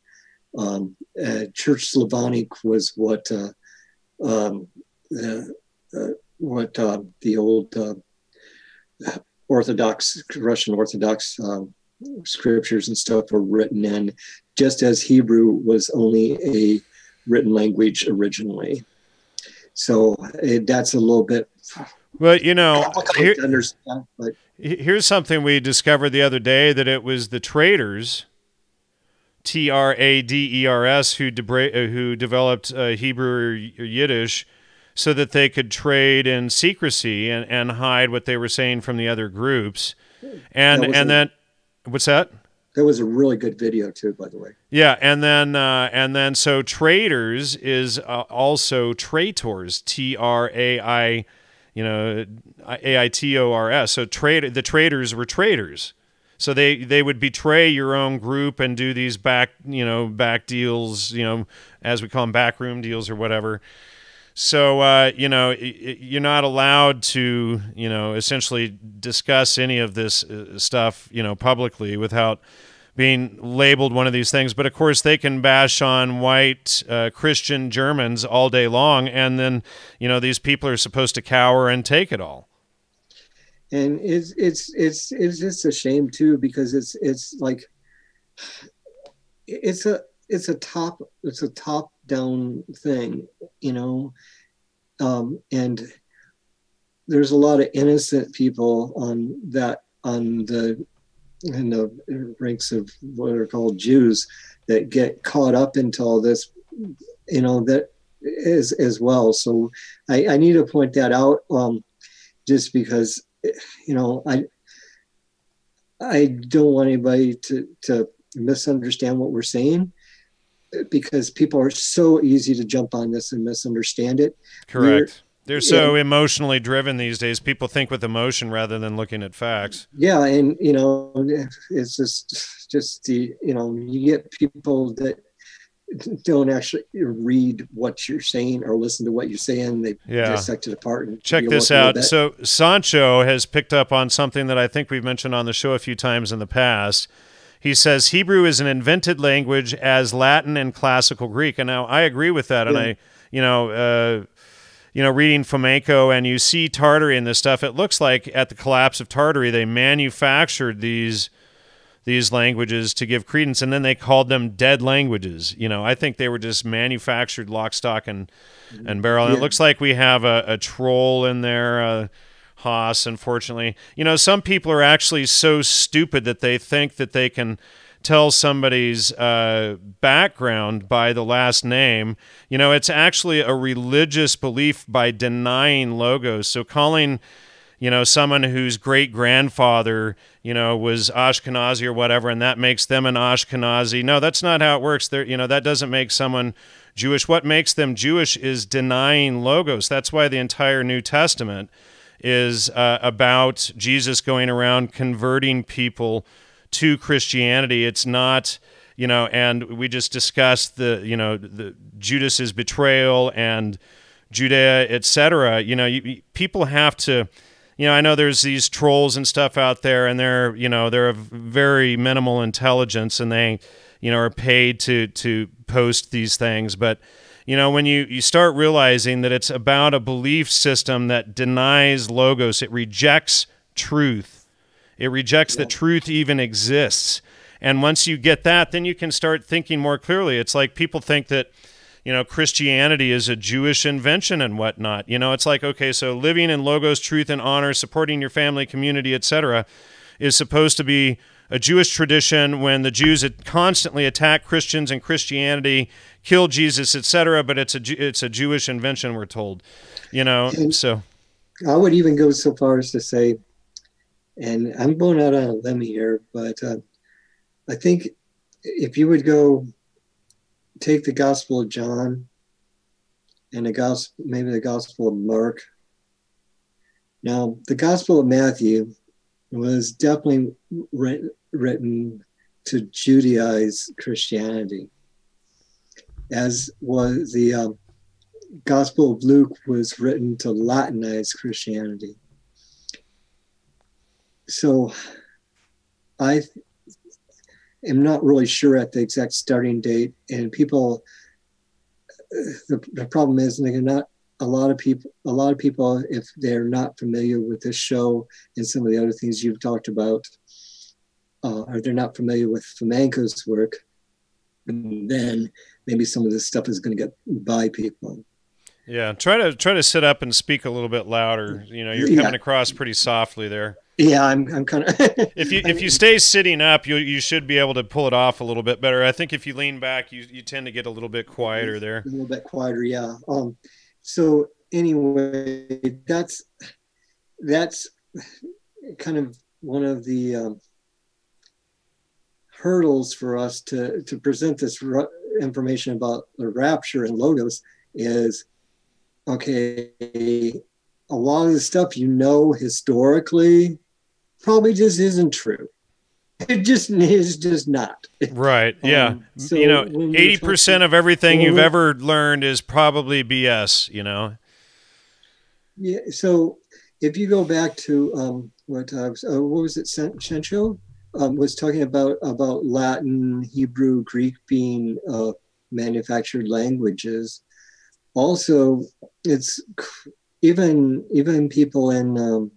Church Slavonic was um, the, the old Orthodox, Russian Orthodox scriptures and stuff were written in, just as Hebrew was only a written language originally. So that's a little bit well, you know, complicated to understand. But here's something we discovered the other day, that it was the traders, Traders, who developed Hebrew or Yiddish, so that they could trade in secrecy and hide what they were saying from the other groups. And then, what's that? That was a really good video too, by the way. Yeah, and then so traders is also traitors, Trai, Aitors. So the traders were traitors. So they would betray your own group and do these back deals, as we call them, backroom deals or whatever. So, you're not allowed to, essentially discuss any of this stuff, publicly without being labeled one of these things. But of course, they can bash on white Christian Germans all day long, and then, these people are supposed to cower and take it all. And it's just a shame too, because it's like it's a top down thing, and there's a lot of innocent people in the ranks of what are called Jews that get caught up into all this, that is as well. So I need to point that out, just because, I don't want anybody to misunderstand what we're saying, because people are so easy to jump on this and misunderstand it. Correct. They're so emotionally driven these days. People think with emotion rather than looking at facts. Yeah, and it's just the you get people that don't actually read what you're saying or listen to what you're saying. They dissect it apart. And check this out. So Sancho has picked up on something that I think we've mentioned on the show a few times in the past. He says Hebrew is an invented language as Latin and classical Greek. And now I agree with that. And reading Fomenko, and you see Tartary in this stuff, it looks like at the collapse of Tartary, they manufactured these languages to give credence, and then they called them dead languages. I think they were just manufactured lock, stock, and barrel. And it looks like we have a troll in there, Haas, unfortunately. Some people are actually so stupid that they think that they can tell somebody's background by the last name. It's actually a religious belief by denying logos. So calling, someone whose great-grandfather, was Ashkenazi or whatever, and that makes them an Ashkenazi. No, that's not how it works. That doesn't make someone Jewish. What makes them Jewish is denying logos. That's why the entire New Testament is about Jesus going around converting people to Christianity. It's not, and we just discussed the Judas's betrayal and Judea, etc. People have to, I know there's these trolls and stuff out there, and they're of very minimal intelligence, and they, are paid to post these things. But, when you start realizing that it's about a belief system that denies logos, it rejects truth. It rejects that truth even exists. And once you get that, then you can start thinking more clearly. It's like people think that, Christianity is a Jewish invention and whatnot. It's like, okay, so living in logos, truth, and honor, supporting your family, community, etc., is supposed to be a Jewish tradition when the Jews constantly attack Christians and Christianity, kill Jesus, etc., but it's a Jewish invention, we're told. So I would even go so far as to say, and I'm going out on a limb here, but I think if you would go take the Gospel of John and maybe the Gospel of Mark. Now, the Gospel of Matthew was definitely written to Judaize Christianity, as was the Gospel of Luke was written to Latinize Christianity. So I am not really sure at the exact starting date, and people, the problem is they're not, a lot of people, if they're not familiar with this show and some of the other things you've talked about, or they're not familiar with Fomenko's work, then maybe some of this stuff is going to get by people. Yeah, try to sit up and speak a little bit louder. You know, you're coming across pretty softly there. Yeah, I'm kind of. if you stay sitting up, you should be able to pull it off a little bit better. I think if you lean back, you tend to get a little bit quieter there. A little bit quieter, yeah. So anyway, that's kind of one of the hurdles for us to present this information about the rapture and logos is, okay, a lot of the stuff historically probably just isn't true. It just is just not. Right, yeah. So 80% of everything you've ever learned is probably BS, Yeah, so if you go back to what was it, Shencho? Was talking about Latin, Hebrew, Greek being manufactured languages. Also, it's even people in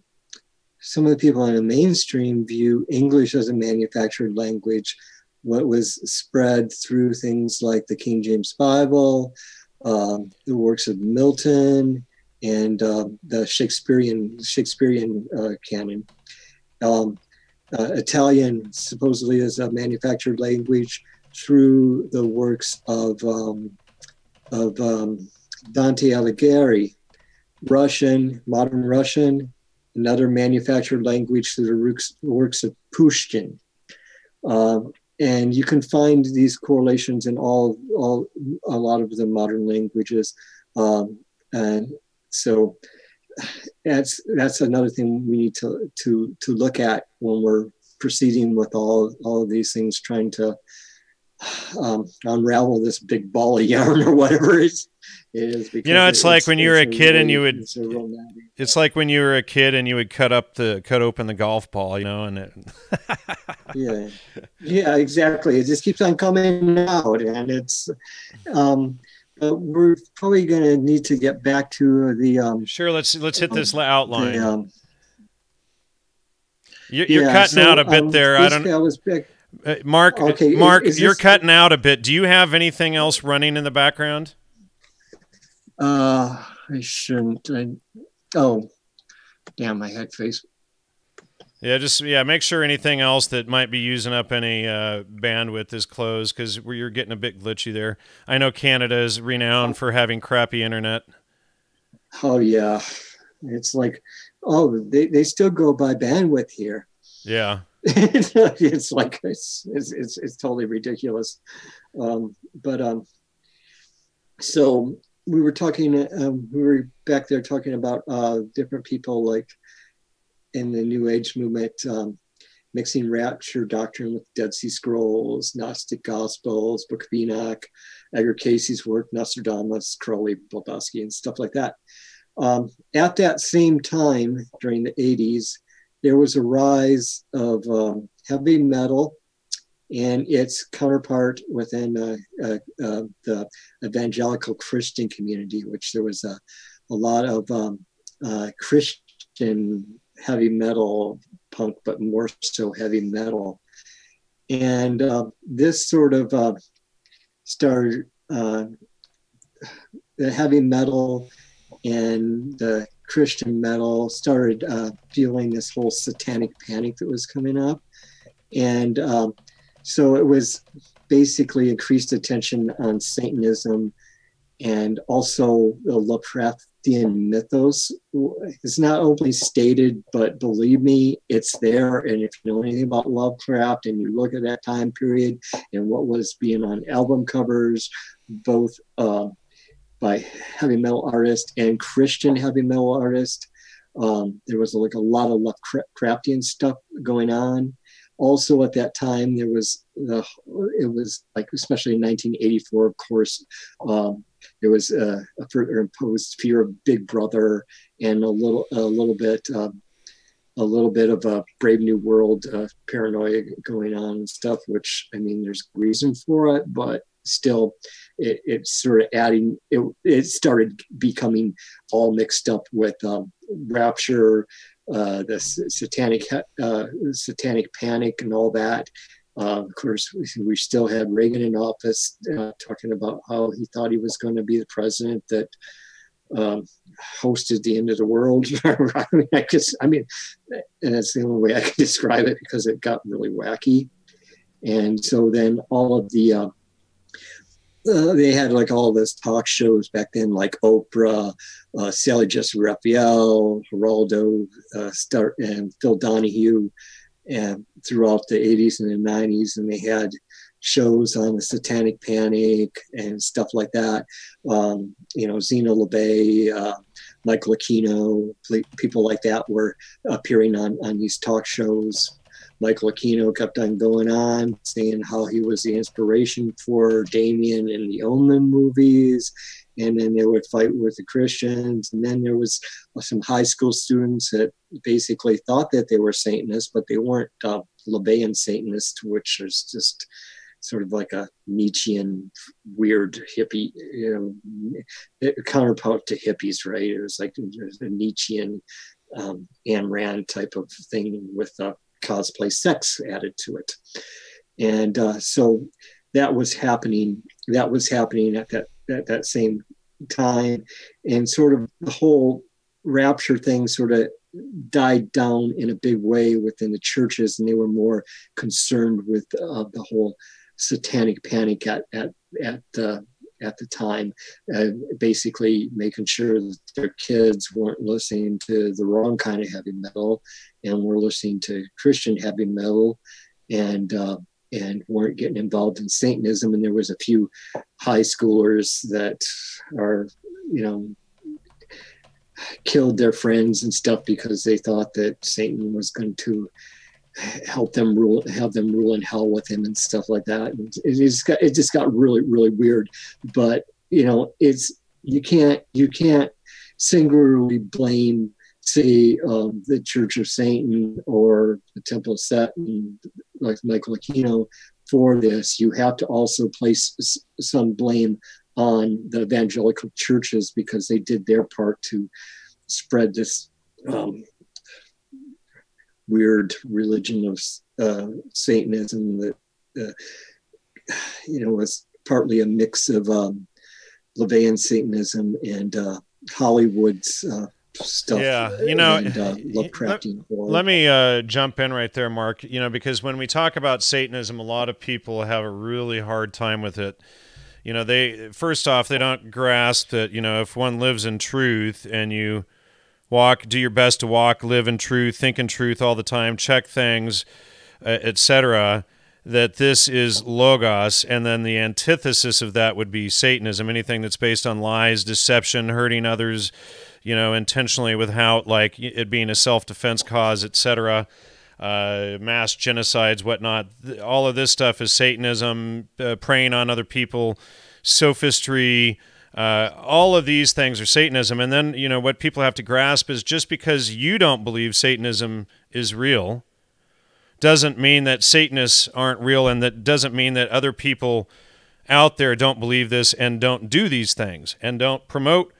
some of the people in the mainstream view English as a manufactured language. What was spread through things like the King James Bible, the works of Milton, and the Shakespearean canon. Italian supposedly is a manufactured language through the works of Dante Alighieri. Modern Russian, another manufactured language through the works of Pushkin. And you can find these correlations in a lot of the modern languages. And so that's another thing we need to look at when we're proceeding with all of these things, trying to unravel this big ball of yarn or whatever it is. It's like when you were a kid and you would. It's like when you were a kid and you would cut open the golf ball, and it. yeah, exactly. It just keeps on coming out, and it's. But we're probably going to need to get back to the. Sure, let's hit this outline. You're cutting out a bit there. I don't. Mark, okay, Mark, you're cutting out a bit. Do you have anything else running in the background? I shouldn't. Oh, damn! I had face. Yeah, make sure anything else that might be using up any bandwidth is closed, because you're getting a bit glitchy there. I know Canada is renowned for having crappy internet. Oh yeah, it's like, they still go by bandwidth here. Yeah, it's like it's totally ridiculous. So we were talking. We were back there talking about different people like in the New Age movement, mixing rapture doctrine with Dead Sea Scrolls, Gnostic Gospels, Book of Enoch, Edgar Casey's work, Nostradamus, Crowley, Blavatsky, and stuff like that. At that same time, during the 80s, there was a rise of heavy metal and its counterpart within the evangelical Christian community, which there was a lot of Christian heavy metal, punk, but more so heavy metal. And this sort of started, the heavy metal and the Christian metal started feeling this whole satanic panic that was coming up. And so it was basically increased attention on Satanism, and also the Lovecraftian mythos. It's not only stated, but believe me, it's there. And if you know anything about Lovecraft and you look at that time period and what was being on album covers, both by heavy metal artists and Christian heavy metal artists, there was like a lot of Lovecraftian stuff going on. Also at that time, it was like, especially in 1984, of course, there was a further imposed fear of Big Brother, and a little bit of a Brave New World paranoia going on and stuff. Which, I mean, there's reason for it, but still, it sort of adding. It started becoming all mixed up with rapture, the satanic panic, and all that. Of course, we still had Reagan in office talking about how he thought he was going to be the president that hosted the end of the world. And that's the only way I can describe it, because it got really wacky. And so then all of the they had like all those talk shows back then, like Oprah, Sally Jessy Raphael, Geraldo, and Phil Donahue, and throughout the 80s and the 90s, and they had shows on the satanic panic and stuff like that. Zena LeBay, Michael Aquino, people like that were appearing on these talk shows. Michael Aquino kept on going on, saying how he was the inspiration for Damien in the Omen movies. And then they would fight with the Christians. And then there was some high school students that basically thought that they were Satanists, but they weren't LeBayan Satanists, which is just sort of like a Nietzschean weird hippie, counterpart to hippies, right? It was like a Nietzschean Ayn Rand type of thing with cosplay sex added to it. And so that was happening. That was happening at that same time, and sort of the whole rapture thing sort of died down in a big way within the churches, and they were more concerned with the whole satanic panic at the time, basically making sure that their kids weren't listening to the wrong kind of heavy metal and were listening to Christian heavy metal, and weren't getting involved in Satanism. And there was a few high schoolers that are, killed their friends and stuff because they thought that Satan was going to have them rule in hell with him and stuff like that. And it just got really, really weird. But you can't singularly blame, say, the Church of Satan or the Temple of Set, like Michael Aquino, for this. You have to also place some blame on the evangelical churches, because they did their part to spread this weird religion of Satanism that was partly a mix of LeBayan Satanism and Hollywood's stuff. Yeah, and Lovecraftian horror. Let me jump in right there, Mark. Because when we talk about Satanism, a lot of people have a really hard time with it. They first off, they don't grasp that if one lives in truth and you do your best to walk, live in truth, think in truth all the time, check things, etc., that this is logos, and then the antithesis of that would be Satanism, anything that's based on lies, deception, hurting others, intentionally without like it being a self-defense cause, etc., mass genocides, whatnot. All of this stuff is Satanism, preying on other people, sophistry. All of these things are Satanism. And then, what people have to grasp is just because you don't believe Satanism is real doesn't mean that Satanists aren't real, and that doesn't mean that other people out there don't believe this and don't do these things and don't promote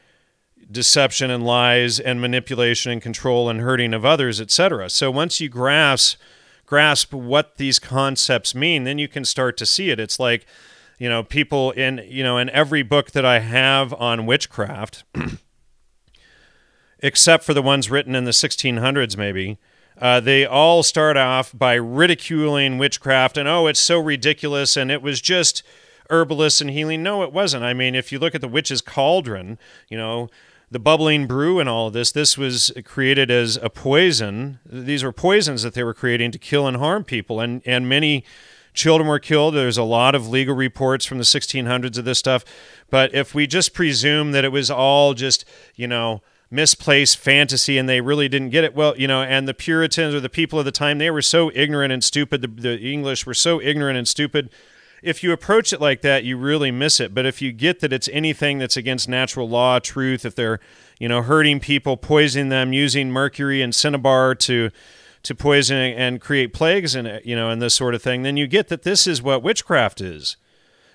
deception and lies and manipulation and control and hurting of others, etc. So once you grasp what these concepts mean, then you can start to see it. It's like, people in every book that I have on witchcraft, except for the ones written in the 1600s maybe, they all start off by ridiculing witchcraft and, it's so ridiculous and it was just herbalists and healing. No, it wasn't. I mean, if you look at the witch's cauldron, the bubbling brew and all of this was created as a poison. These were poisons that they were creating to kill and harm people, and many children were killed. There's a lot of legal reports from the 1600s of this stuff. But if we just presume that it was all just, misplaced fantasy and they really didn't get it, well, and the Puritans or the people of the time, they were so ignorant and stupid. The English were so ignorant and stupid. if you approach it like that, you really miss it. But if you get that it's anything that's against natural law, truth, if they're, hurting people, poisoning them, using mercury and cinnabar to poison and create plagues and, and this sort of thing, then you get that this is what witchcraft is.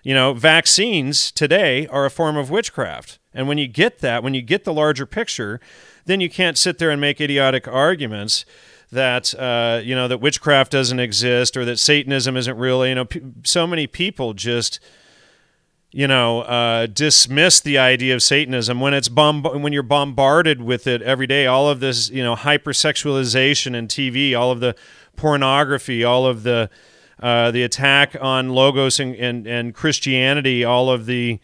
Vaccines today are a form of witchcraft. And when you get that, when you get the larger picture, then you can't sit there and make idiotic arguments that, that witchcraft doesn't exist or that Satanism isn't real. So many people just, dismiss the idea of Satanism when when you're bombarded with it every day. All of this, hypersexualization in TV, all of the pornography, all of the attack on logos and Christianity, all of the,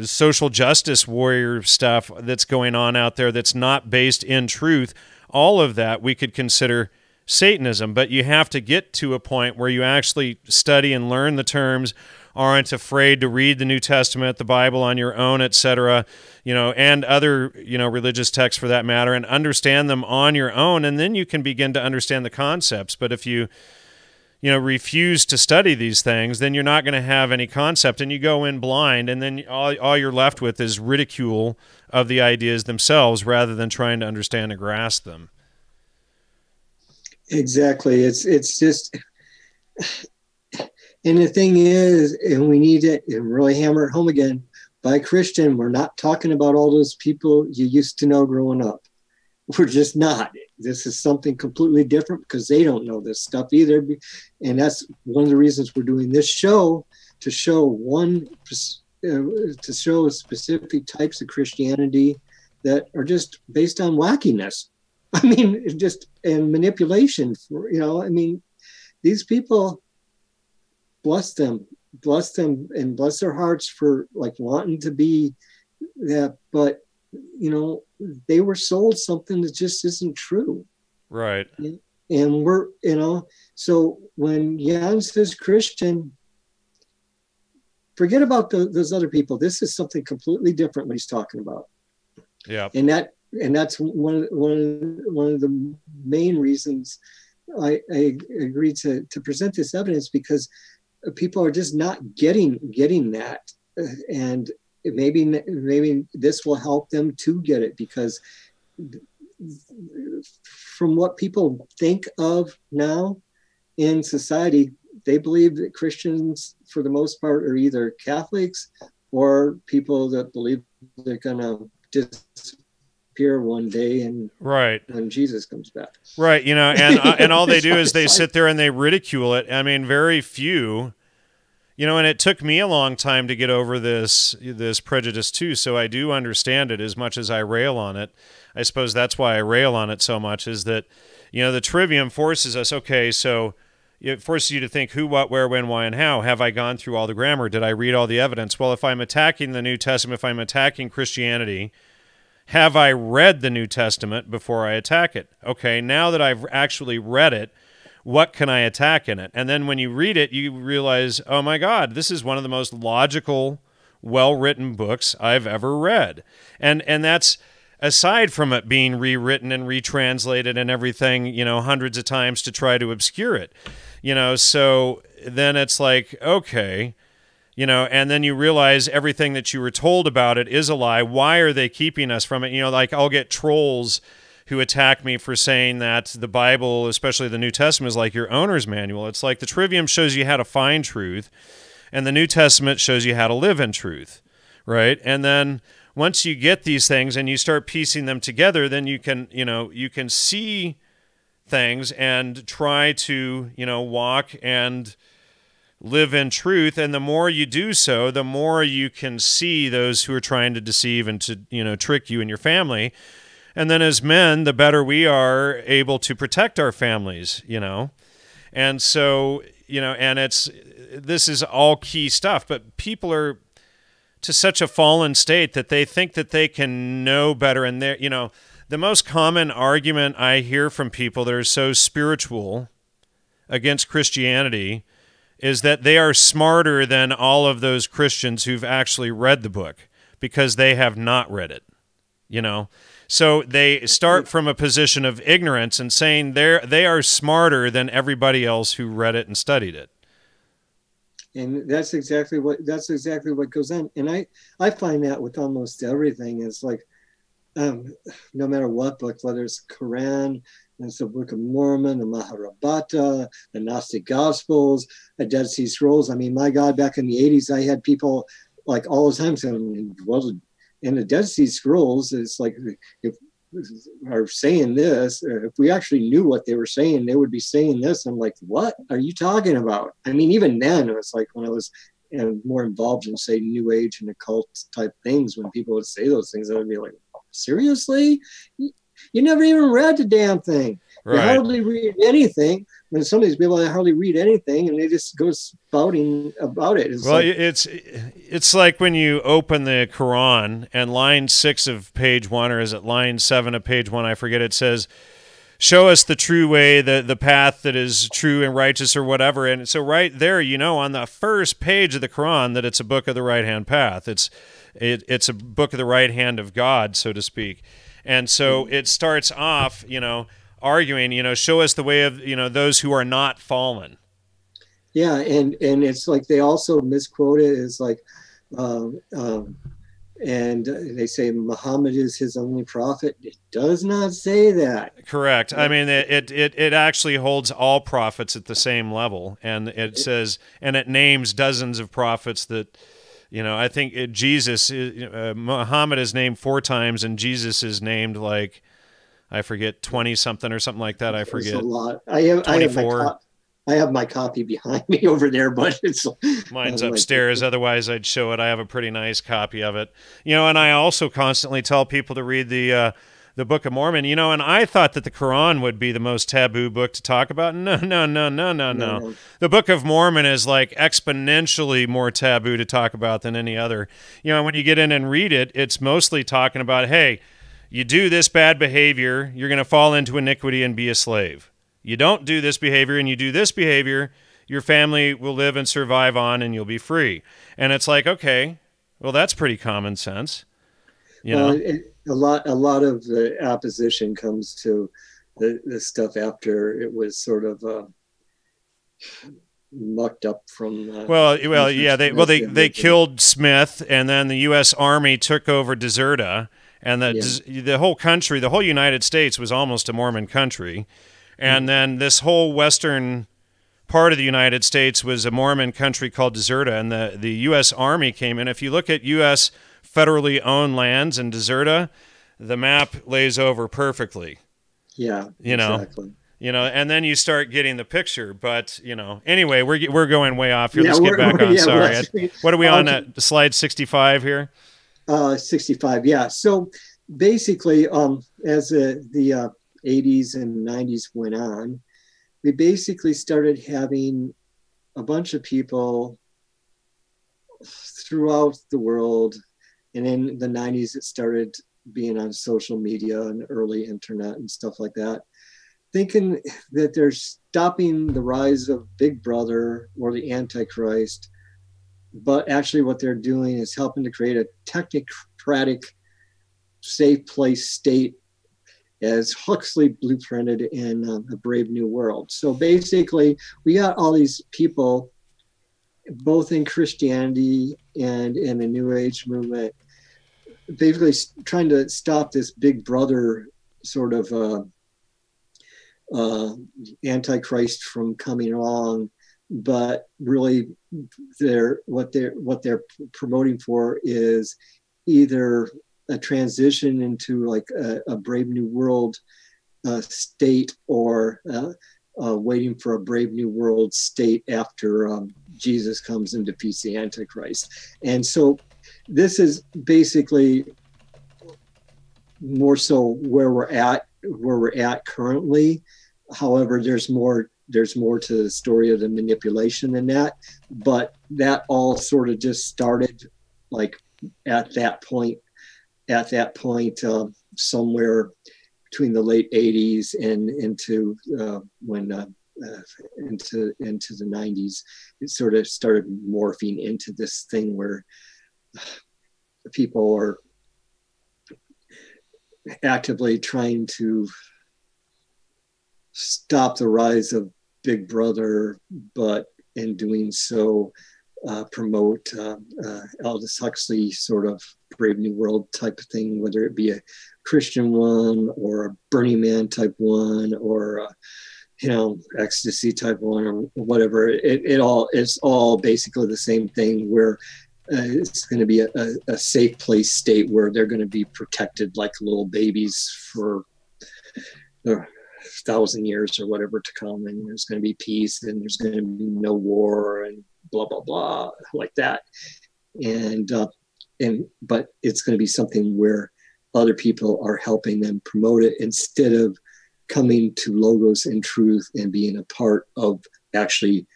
social justice warrior stuff that's going on out there that's not based in truth. All of that we could consider Satanism, but you have to get to a point where you actually study and learn the terms, aren't afraid to read the New Testament, the Bible on your own, etc., and other, religious texts for that matter, and understand them on your own, and then you can begin to understand the concepts. But if you refuse to study these things, then you're not going to have any concept, and you go in blind, and then all you're left with is ridicule of the ideas themselves rather than trying to understand and grasp them. Exactly. It's just, and the thing is, and we need to really hammer it home again, by Christian, we're not talking about all those people you used to know growing up. We're just not. This is something completely different because they don't know this stuff either. And that's one of the reasons we're doing this show, to show specific types of Christianity that are just based on wackiness. I mean, and manipulation. These people, bless them and bless their hearts for wanting to be that, but they were sold something that just isn't true. Right. And we're, so when Jan says Christian, forget about those other people. This is something completely different what he's talking about. Yeah. And that's one of the main reasons I agreed to present this evidence, because people are just not getting that. And maybe this will help them to get it, because from what people think of now in society, they believe that Christians, for the most part, are either Catholics or people that believe they're going to disappear one day and right when Jesus comes back. Right, and all they do is they sit there and they ridicule it. I mean, very few. And it took me a long time to get over this prejudice too, so I do understand it as much as I rail on it. I suppose that's why I rail on it so much, is that, the trivium forces us, okay, so it forces you to think who, what, where, when, why, and how. Have I gone through all the grammar? Did I read all the evidence? Well, if I'm attacking the New Testament, if I'm attacking Christianity, have I read the New Testament before I attack it? Okay, now that I've actually read it, what can I attack in it? And then when you read it, you realize, oh my God, this is one of the most logical, well-written books I've ever read. And that's aside from it being rewritten and retranslated and everything, hundreds of times to try to obscure it. So then it's like, okay, and then you realize everything that you were told about it is a lie. Why are they keeping us from it? I'll get trolls who attack me for saying that the Bible, especially the New Testament, is like your owner's manual. It's like the trivium shows you how to find truth, and the New Testament shows you how to live in truth, right? And then once you get these things and you start piecing them together, then you can see things and try to, walk and live in truth. And the more you do so, the more you can see those who are trying to deceive and to, trick you and your family. And then as men, the better we are able to protect our families, And so, and this is all key stuff, but people are to such a fallen state that they think that they can know better. And they're, the most common argument I hear from people that are so spiritual against Christianity is that they are smarter than all of those Christians who've actually read the book because they have not read it, So they start from a position of ignorance and saying they are smarter than everybody else who read it and studied it. And that's exactly what goes on. And I find that with almost everything is like, no matter what book, whether it's Quran, it's the Book of Mormon, the Mahabharata, the Gnostic Gospels, the Dead Sea Scrolls. I mean, my God, back in the 80s, I had people like all the time saying, well, in the Dead Sea Scrolls, it's like, if are saying this, if we actually knew what they were saying, they would be saying this. I'm like, what are you talking about? I mean, even then, it was like when I was more involved in, say, New Age and occult type things, when people would say those things, I would be like, seriously? You never even read the damn thing. Right. You hardly read anything. When some of these people, they hardly read anything, and they just go spouting about it. It's like when you open the Quran and line 6 of page 1, or is it line 7 of page 1? I forget. It says, "Show us the true way, the path that is true and righteous," or whatever. And so right there, on the first page of the Quran, that it's a book of the right hand path. It's a book of the right hand of God, so to speak. And so it starts off, arguing, show us the way of, those who are not fallen. Yeah, and it's like they also misquote it as like, and they say Muhammad is his only prophet. It does not say that. Correct. I mean, it actually holds all prophets at the same level, and it says, and it names dozens of prophets that, I think Jesus, Muhammad is named 4 times, and Jesus is named like, I forget, 20 something or something like that. I forget. It's a lot. I have my copy behind me over there, but it's mine's upstairs. Otherwise, I'd show it. I have a pretty nice copy of it. And I also constantly tell people to read the Book of Mormon. And I thought that the Quran would be the most taboo book to talk about. No. The Book of Mormon is like exponentially more taboo to talk about than any other. When you get in and read it, it's mostly talking about, hey, you do this bad behavior, you're going to fall into iniquity and be a slave. You don't do this behavior and you do this behavior, your family will live and survive on and you'll be free. And it's like, okay, well, that's pretty common sense. A lot of the opposition comes to the stuff after it was sort of mucked up from. They killed Smith, and then the U.S. Army took over Deserta, and the whole country, the whole United States, was almost a Mormon country, and then this whole western part of the United States was a Mormon country called Deserta, and the U.S. Army came in. If you look at U.S. federally owned lands in Deserta, the map lays over perfectly. Yeah, exactly. And then you start getting the picture. But anyway, we're going way off here. Let's get back on. Sorry. What are we on at slide 65 here? 65. Yeah. So basically, as the 80s and 90s went on, we basically started having a bunch of people throughout the world. And in the 90s, it started being on social media and early internet and stuff like that, thinking that they're stopping the rise of Big Brother or the Antichrist. But actually what they're doing is helping to create a technocratic, safe place state as Huxley blueprinted in A Brave New World. So basically, we got all these people, both in Christianity and in the New Age movement, basically trying to stop this Big Brother sort of Antichrist from coming along. But really, what they're promoting for is either a transition into like a Brave New World state, or waiting for a Brave New World state after Jesus comes and defeats the Antichrist. And so this is basically more so where we're at currently. However, there's more to the story of the manipulation than that. But that all sort of just started like at that point, somewhere between the late 80s and into the 90s. It sort of started morphing into this thing where people are actively trying to stop the rise of Big Brother, but in doing so, promote Aldous Huxley sort of Brave New World type of thing, whether it be a Christian one or a Burning Man type one or ecstasy type one or whatever. It's all basically the same thing, where it's going to be a safe place state where they're going to be protected like little babies for 1,000 years or whatever to come, and there's going to be peace and there's going to be no war and blah blah blah like that. But it's going to be something where other people are helping them promote it instead of coming to Logos and Truth and being a part of actually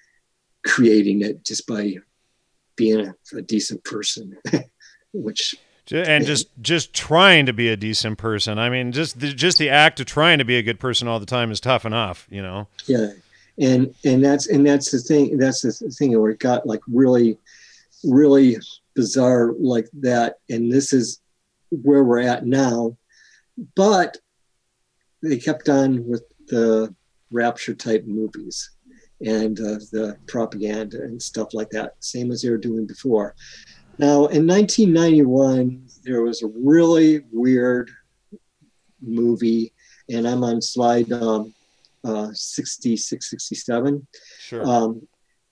creating it just by being a decent person, just trying to be a decent person. I mean, just the act of trying to be a good person all the time is tough enough, Yeah, and that's the thing. That's the thing where it got like really, really bizarre like that. And this is where we're at now. But they kept on with the rapture type movies and the propaganda and stuff like that, same as they were doing before. Now, in 1991, there was a really weird movie, and I'm on slide 66, 67. Sure.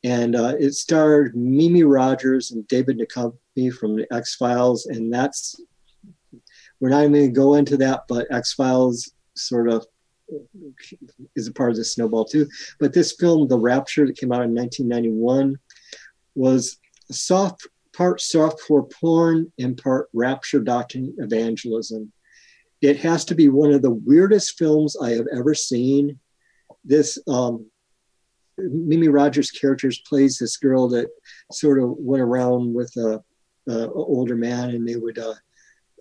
And it starred Mimi Rogers and David Duchovny from the X-Files, and we're not even going to go into that, but X-Files sort of is a part of the snowball too. But this film, The Rapture, that came out in 1991, was part softcore porn and part rapture doctrine evangelism. It has to be one of the weirdest films I have ever seen. This Mimi Rogers character plays this girl that sort of went around with a older man, and they would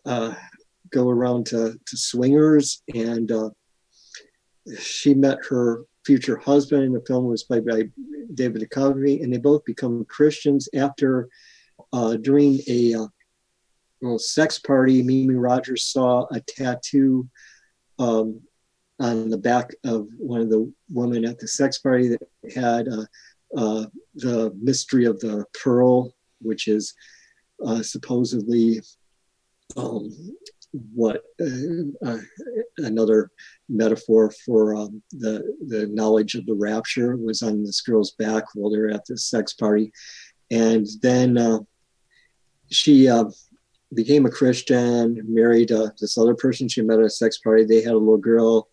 go around to swingers, and she met her future husband, and the film was played by David Duchovny, and they both become Christians after during a sex party. Mimi Rogers saw a tattoo on the back of one of the women at the sex party that had the mystery of the pearl, which is supposedly another metaphor for the knowledge of the rapture was on this girl's back while they're at the sex party. And then she became a Christian, married this other person she met at a sex party. They had a little girl.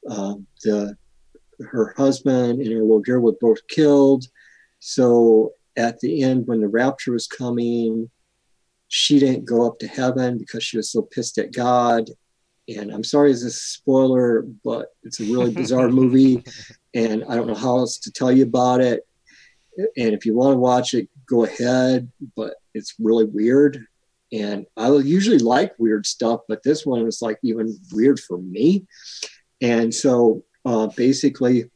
Her husband and her little girl were both killed. So at the end, when the rapture was coming, she didn't go up to heaven because she was so pissed at God. And I'm sorry, it's a spoiler, but it's a really bizarre movie. And I don't know how else to tell you about it. And if you want to watch it, go ahead, but it's really weird. And I usually like weird stuff, but this one was like even weird for me. And so basically,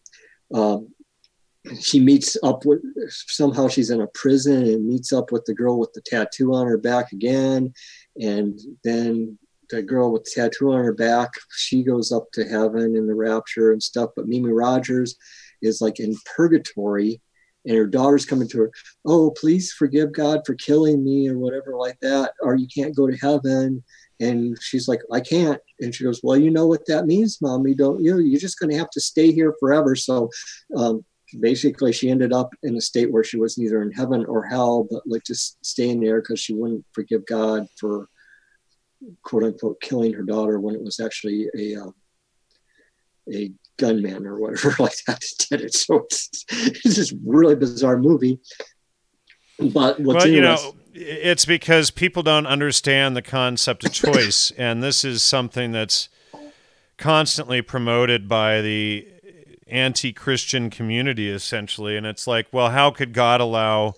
she meets up with, somehow she's in a prison and meets up with the girl with the tattoo on her back again. And then the girl with the tattoo on her back, she goes up to heaven in the rapture and stuff. But Mimi Rogers is like in purgatory, and her daughter's coming to her, oh, please forgive God for killing me or whatever like that, or you can't go to heaven. And she's like, I can't. And she goes, well, you know what that means, Mommy, don't you? You're just going to have to stay here forever. So basically, she ended up in a state where she was neither in heaven or hell, but like just staying there because she wouldn't forgive God for quote unquote killing her daughter when it was actually a gunman or whatever like that did it. So it's this really bizarre movie. But what's it's because people don't understand the concept of choice, and this is something that's constantly promoted by the anti-Christian community, essentially. And it's like, well, how could God allow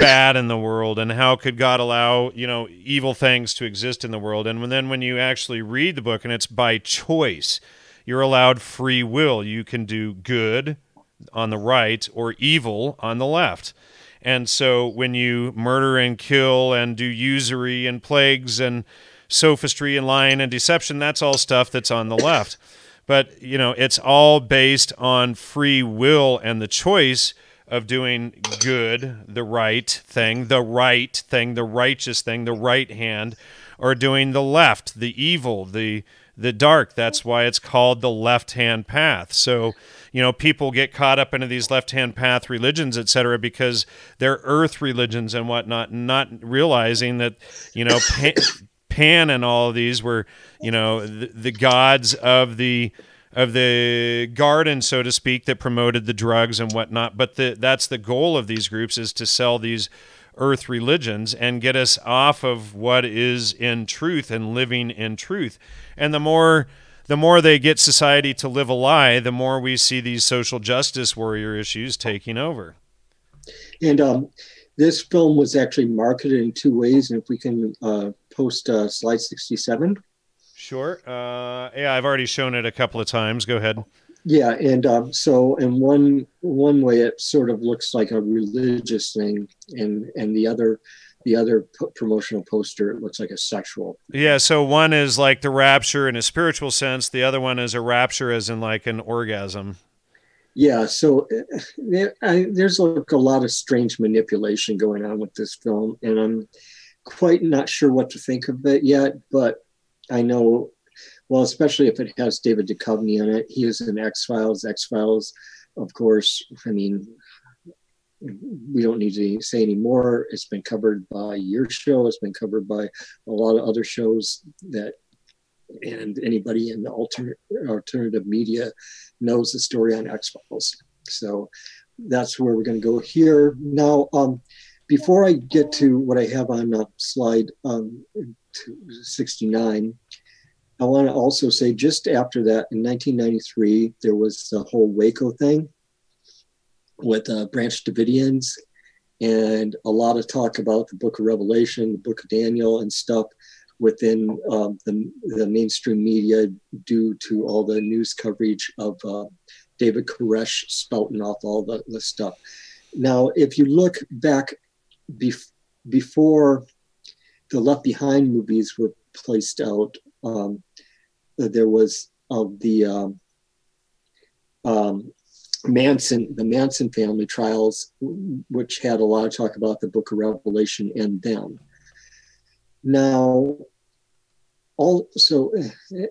bad in the world, and how could God allow, evil things to exist in the world? And then when you actually read the book, and it's by choice, you're allowed free will. You can do good on the right or evil on the left. And so when you murder and kill and do usury and plagues and sophistry and lying and deception, that's all stuff that's on the left. But, it's all based on free will and the choice of doing good, the right thing, the righteous thing, the right hand, or doing the left, the evil, the dark. That's why it's called the left-hand path. So, people get caught up into these left-hand path religions, etc., because they're earth religions and whatnot, not realizing that, Pan and all of these were, the gods of the garden, so to speak, that promoted the drugs and whatnot. But that's the goal of these groups, is to sell these earth religions and get us off of what is in truth and living in truth. And the more they get society to live a lie, the more we see these social justice warrior issues taking over. And this film was actually marketed in two ways. And if we can post slide 67. Sure. Yeah, I've already shown it a couple of times. Go ahead. Yeah, and so in one way it sort of looks like a religious thing, and the other promotional poster, it looks like a sexual. Yeah, so one is like the rapture in a spiritual sense. The other one is a rapture as in like an orgasm. Yeah, so there's like a lot of strange manipulation going on with this film, and I'm quite not sure what to think of it yet, but I know, well, especially if it has David Duchovny in it. He is in X-Files. X-Files, of course, I mean, we don't need to say any more. It's been covered by your show. It's been covered by a lot of other shows and anybody in the alternative media knows the story on X-Files. So that's where we're going to go here. Now, before I get to what I have on slide 69, I want to also say just after that, in 1993, there was the whole Waco thing with Branch Davidians, and a lot of talk about the Book of Revelation, the Book of Daniel, and stuff within the mainstream media due to all the news coverage of David Koresh spouting off all the stuff. Now, if you look back before the Left Behind movies were placed out, there was the Manson family trials, which had a lot of talk about the Book of Revelation and them. Now, also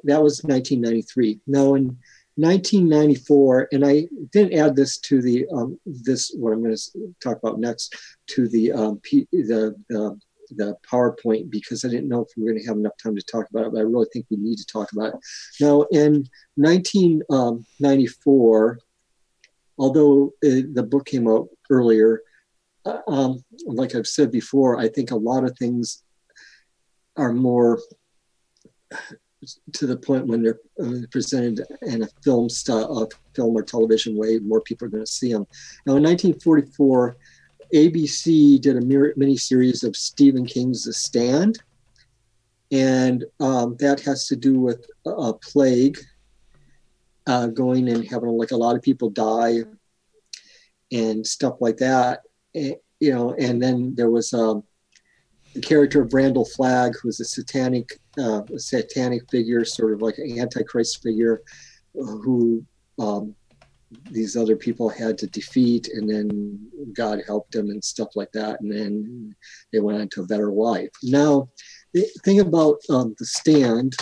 that was 1993. Now in 1994, and I didn't add this to the what I'm going to talk about next, to the PowerPoint, because I didn't know if we were going to have enough time to talk about it, but I really think we need to talk about it. Now, in 1994, although the book came out earlier, like I've said before, I think a lot of things are more to the point when they're presented in a film style, film or television way, more people are going to see them. Now, in 1944, ABC did a mini-series of Stephen King's The Stand, and that has to do with a plague going and having like a lot of people die and stuff like that. And then there was the character of Randall Flagg, who was a satanic figure, sort of like an antichrist figure, who these other people had to defeat, and then God helped them and stuff like that, and then they went on to a better life. Now, the thing about The Stand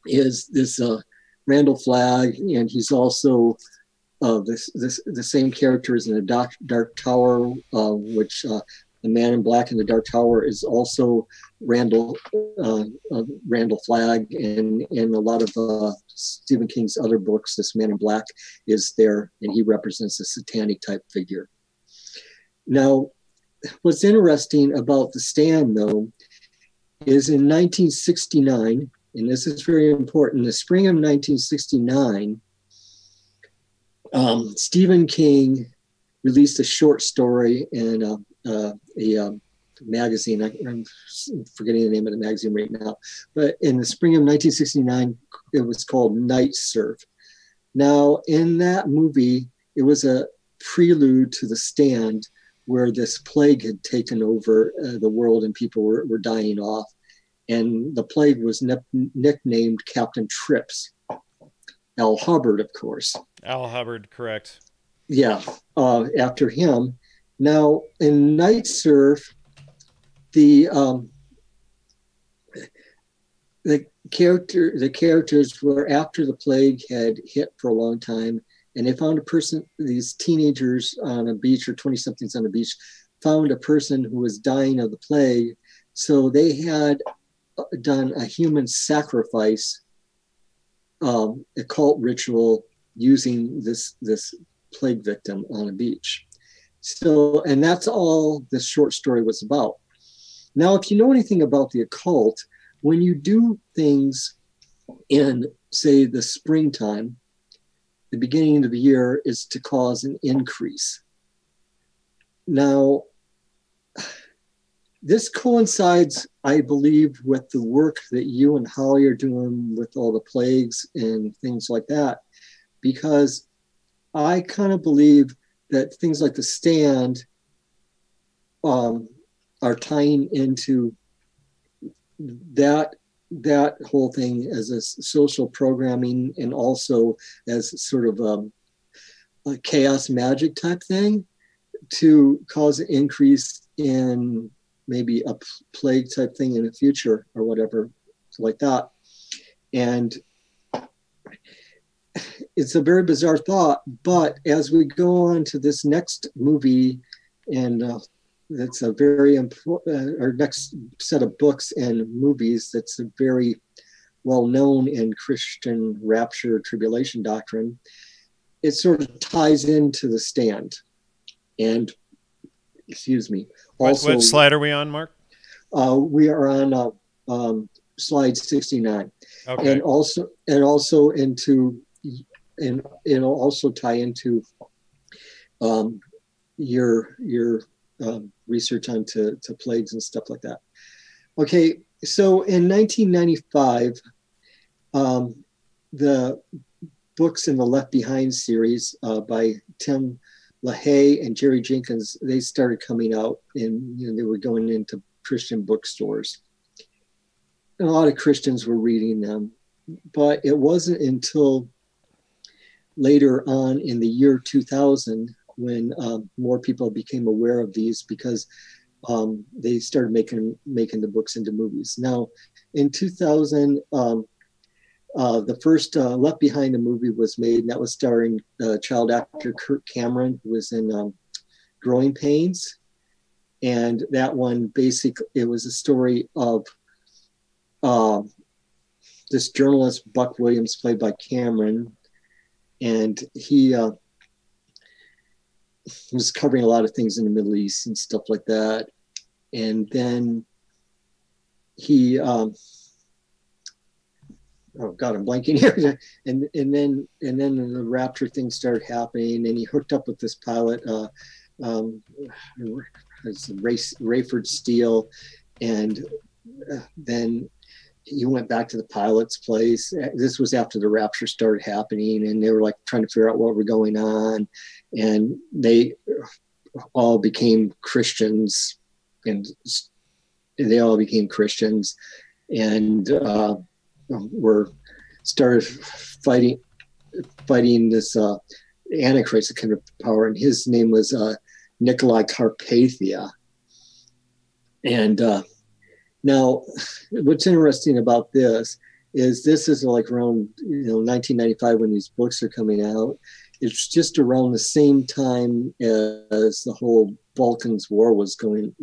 is this Randall Flagg, and he's also the same character as in the Dark Tower, which the Man in Black in the Dark Tower is also Randall Flagg, and in a lot of Stephen King's other books, this Man in Black is there, and he represents a satanic type figure. Now, what's interesting about The Stand, though, is in 1969, and this is very important, in the spring of 1969, Stephen King released a short story in a magazine. I'm forgetting the name of the magazine right now, but in the spring of 1969, it was called Night Serve. Now, in that movie, it was a prelude to The Stand, where this plague had taken over the world and people were dying off. And the plague was nicknamed Captain Trips. Al Hubbard, of course. Al Hubbard, correct. yeah, after him. Now in Night Surf, the characters were after the plague had hit for a long time, and they found a person. These teenagers on a beach, or 20-somethings on a beach, found a person who was dying of the plague. So they had done a human sacrifice, occult ritual using this plague victim on a beach. So, and that's all this short story was about. Now, if you know anything about the occult, when you do things in, say, the springtime, the beginning of the year is to cause an increase. Now, this coincides, I believe, with the work that you and Holly are doing with all the plagues and things like that, because I kind of believe that things like The Stand are tying into that whole thing as a social programming, and also as sort of a chaos magic type thing to cause an increase in maybe a plague type thing in the future or whatever like that. And it's a very bizarre thought, but as we go on to this next movie, and that's a very important, our next set of books and movies that's a very well known in Christian rapture tribulation doctrine, it sort of ties into The Stand. And excuse me. Also, what slide are we on, Mark? We are on slide 69. Okay. And also into, and it'll also tie into your research onto plagues and stuff like that. Okay, so in 1995, the books in the Left Behind series by Tim LaHaye and Jerry Jenkins, they started coming out, and they were going into Christian bookstores. And a lot of Christians were reading them, but it wasn't until later on in the year 2000 when more people became aware of these, because they started making the books into movies. Now, in 2000, the first Left Behind the movie was made, and that was starring child actor Kirk Cameron, who was in Growing Pains. And that one, basically, it was a story of this journalist, Buck Williams, played by Cameron, and he was covering a lot of things in the Middle East and stuff like that. And then he, oh God, I'm blanking here. And then the Rapture thing started happening, and he hooked up with this pilot, Rayford Steele, and then he went back to the pilot's place. This was after the Rapture started happening, and they were like trying to figure out what was going on, and they all became Christians, and were started fighting this Antichrist kind of power, and his name was Nikolai Carpathia. And now, what's interesting about this is like around 1995 when these books are coming out. It's just around the same time as the whole Balkans War was going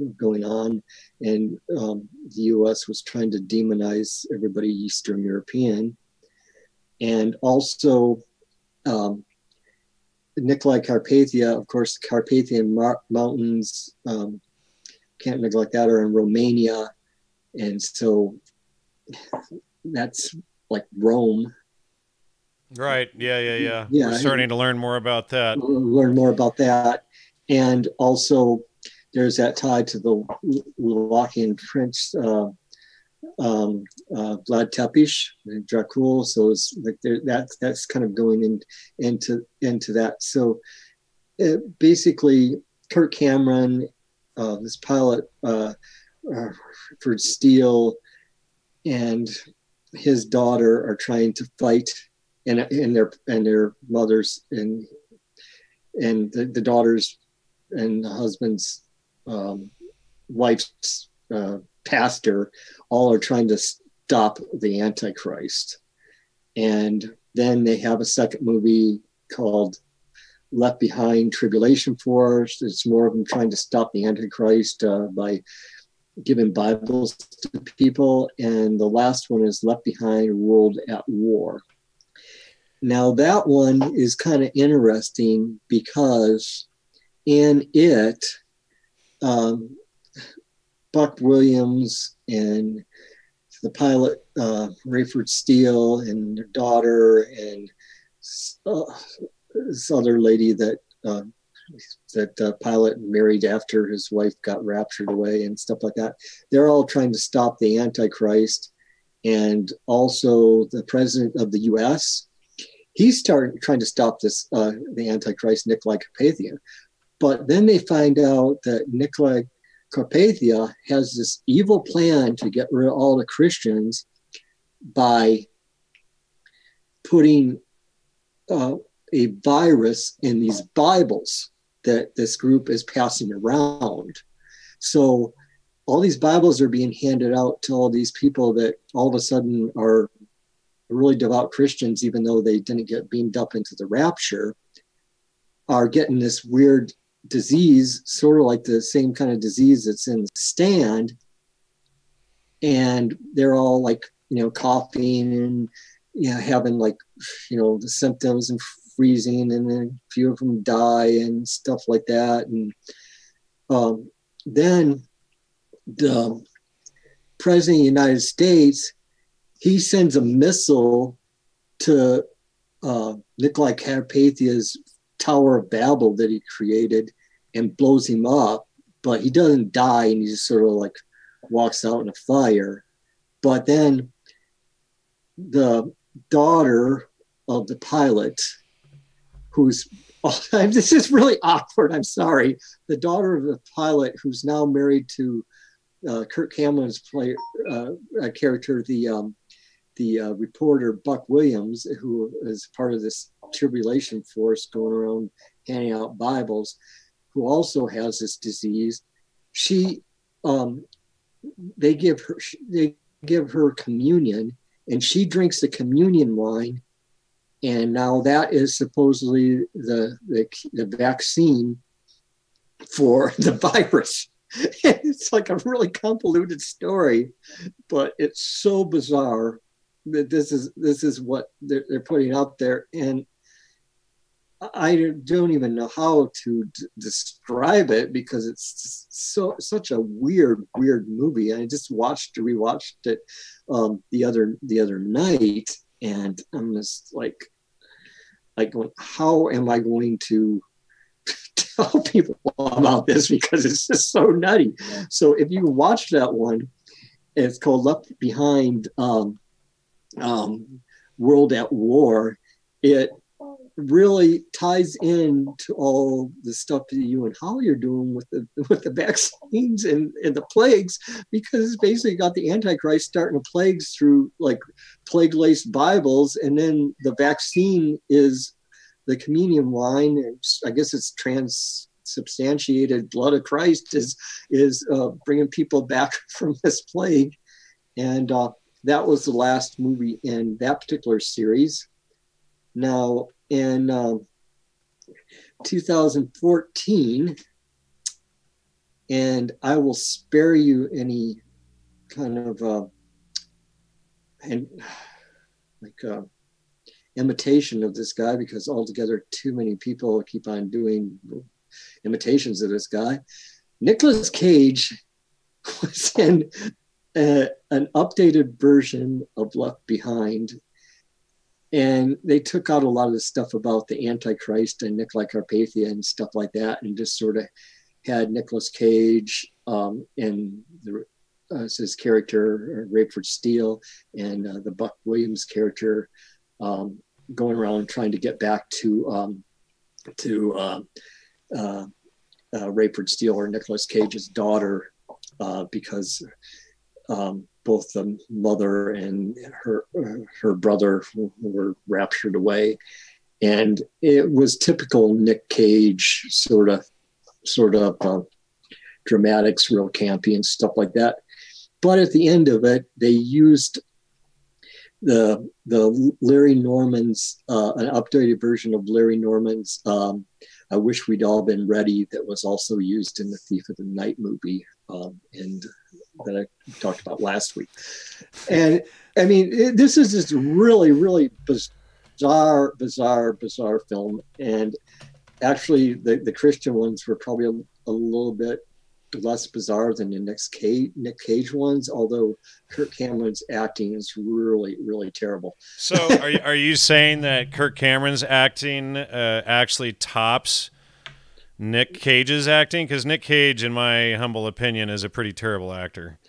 on, and the U.S. was trying to demonize everybody Eastern European, and also Nikolai Carpathia, of course, the Carpathian Mountains, can't neglect that, are in Romania. And so that's like Rome. Right. Yeah. Yeah. We're starting to learn more about that. And also there's that tie to the Wallachian prince, Vlad Tepes, Dracul. So it's like that's kind of going into that. So basically, Kirk Cameron, this pilot, for Steele, and his daughter are trying to fight, and their mothers, and and the daughter's and the husband's wife's pastor all are trying to stop the Antichrist. And then they have a second movie called Left Behind, Tribulation Force. It's more of them trying to stop the Antichrist by giving Bibles to people. And the last one is Left Behind, World at War. Now that one is kind of interesting because in it, Buck Williams and the pilot, Rayford Steele, and their daughter, and this other lady that pilot married after his wife got raptured away and stuff like that. They're all trying to stop the Antichrist. And also the president of the U.S., he's trying to stop the Antichrist, Nikolai Carpathia. But then they find out that Nikolai Carpathia has this evil plan to get rid of all the Christians by putting a virus in these Bibles that this group is passing around. So all these Bibles are being handed out to all these people that all of a sudden are really devout Christians, even though they didn't get beamed up into the rapture, are getting this weird disease, sort of like the same kind of disease that's in the stand. And they're all like, coughing and, having like, the symptoms and freezing, and then a few of them die and stuff like that. And then the president of the United States, he sends a missile to Nikolai Carpathia's Tower of Babel that he created and blows him up, but he doesn't die, and he just sort of like walks out in a fire. But then the daughter of the pilot, who's, this is really awkward, I'm sorry. The daughter of the pilot, who's now married to Kirk Hamlin's character, the reporter Buck Williams, who is part of this tribulation force going around handing out Bibles, who also has this disease. They give her communion, and she drinks the communion wine, and now that is supposedly the vaccine for the virus. It's like a really convoluted story, but it's so bizarre that this is what they're putting out there, and I don't even know how to describe it because it's such a weird movie. I just rewatched it the other night, and I'm just like going, how am I going to tell people about this, because it's just so nutty. So if you watch that one, it's called Left Behind, World at War. It really ties in to all the stuff that you and Holly are doing with the vaccines and the plagues, because it's basically got the Antichrist starting plagues through like plague-laced Bibles, and then the vaccine is the communion wine, and I guess it's transubstantiated blood of Christ is bringing people back from this plague. And that was the last movie in that particular series. Now, in 2014, and I will spare you any kind of imitation of this guy, because altogether too many people keep on doing imitations of this guy. Nicolas Cage was in an updated version of Left Behind, and they took out a lot of the stuff about the Antichrist and Nikolai Carpathia and stuff like that, and just sort of had Nicolas Cage and his character Rayford Steele and the Buck Williams character going around trying to get back to Rayford Steele or Nicolas Cage's daughter, because both the mother and her brother were raptured away. And it was typical Nick Cage sort of dramatics, real campy and stuff like that. But at the end of it, they used the Larry Norman's an updated version of Larry Norman's I Wish We'd All Been Ready, that was also used in the Thief of the Night movie, and that I talked about last week. And I mean, this is just really, really bizarre film. And actually, the Christian ones were probably a little bit less bizarre than the Nick Cage ones, although Kirk Cameron's acting is really, really terrible. So are you saying that Kirk Cameron's acting actually tops Nick Cage's acting? Because Nick Cage, in my humble opinion, is a pretty terrible actor.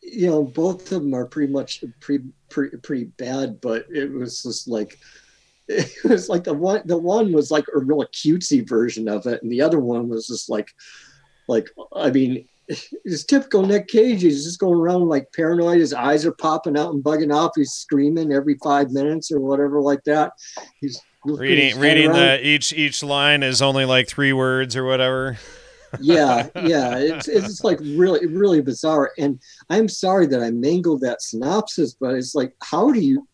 You know, both of them are pretty much pretty bad, but it was just like, it was like the one was like a real cutesy version of it, and the other one was just like I mean, it's typical Nick Cage. He's just going around like paranoid. His eyes are popping out and bugging off. He's screaming every 5 minutes or whatever like that. He's reading that each line is only like 3 words or whatever. Yeah. It's like really, really bizarre. And I'm sorry that I mangled that synopsis, but it's like, how do you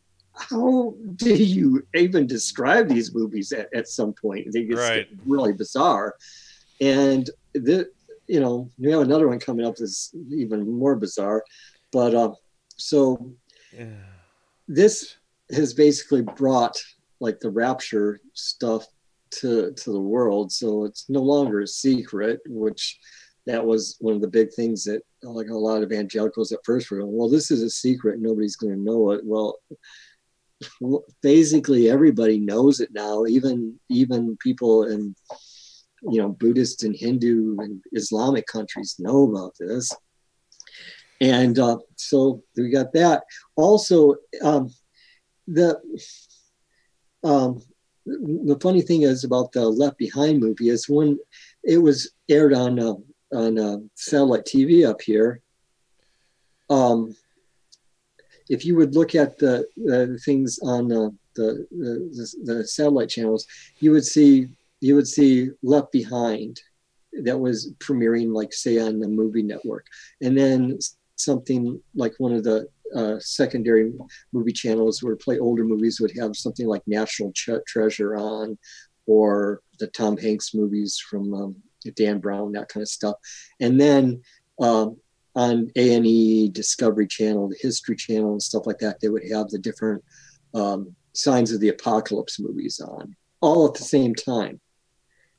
even describe these movies at some point? They just get really bizarre. And you know, we have another one coming up that's even more bizarre. But this has basically brought like the rapture stuff to the world. So it's no longer a secret, which that was one of the big things that like a lot of evangelicals at first were going, well, this is a secret. Nobody's going to know it. Well, basically everybody knows it now, even people in, you know, Buddhist and Hindu and Islamic countries know about this. And so we got that. Also, the funny thing is about the Left Behind movie is when it was aired on satellite TV up here, if you would look at the things on the satellite channels, you would see Left Behind that was premiering, like, say, on the Movie Network. And then something like one of the secondary movie channels would play older movies, would have something like National Treasure on, or the Tom Hanks movies from Dan Brown, that kind of stuff. And then on A&E, Discovery Channel, the History Channel, and stuff like that, they would have the different Signs of the Apocalypse movies on, all at the same time.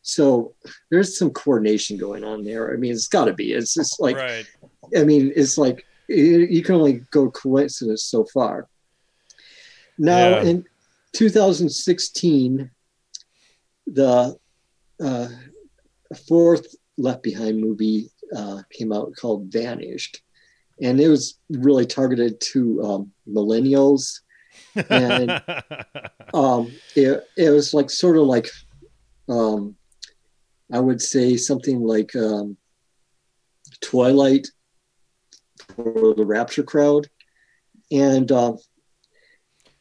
So there's some coordination going on there. I mean, it's got to be. It's just like, right. I mean, it's like you can only go coincidence so far. Now, in 2016, the fourth Left Behind movie came out called Vanished, and it was really targeted to millennials, and it was like sort of like. I would say something like Twilight for the Rapture crowd. And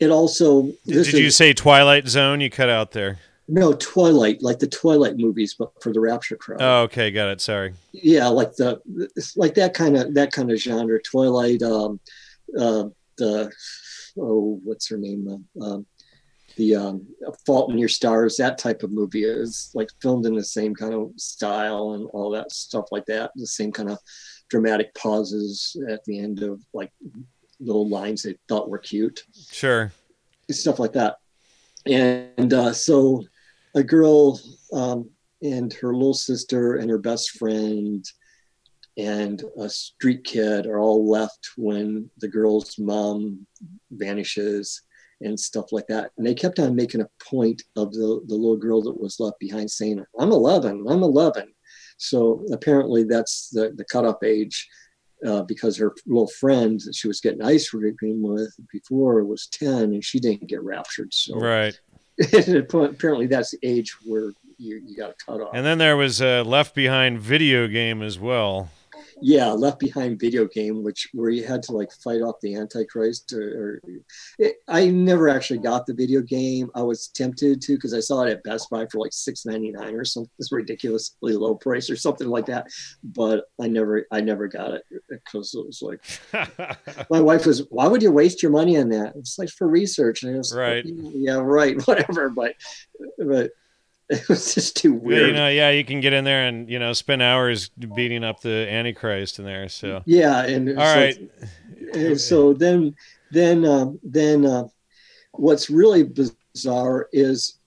it also... Did you say Twilight Zone? You cut out there. No, Twilight, like the Twilight movies, but for the Rapture crowd. Oh, okay, got it. Sorry. Yeah, like that kind of genre. Twilight, what's her name? The Fault in Your Stars, that type of movie is like filmed in the same kind of style and all that stuff like that. The same kind of dramatic pauses at the end of like little lines they thought were cute. Sure. Stuff like that. And so a girl and her little sister and her best friend and a street kid are all left when the girl's mom vanishes and stuff like that. And they kept on making a point of the little girl that was left behind saying, I'm 11. So apparently that's the cutoff age because her little friend that she was getting ice cream with before was 10 and she didn't get raptured. So right. Apparently that's the age where you got to cut off. And then there was a Left Behind video game as well. Yeah, Left Behind video game, where you had to like fight off the Antichrist. I never actually got the video game. I was tempted to because I saw it at Best Buy for like $6.99 or something, this ridiculously low price or something like that. But I never got it because it was like my wife was, "Why would you waste your money on that?" It's like for research, and I was Right. like, "Yeah, right, whatever." But it was just too weird. You know, yeah, you can get in there and, you know, spend hours beating up the Antichrist in there. So, Yeah, and all right. and so then what's really bizarre is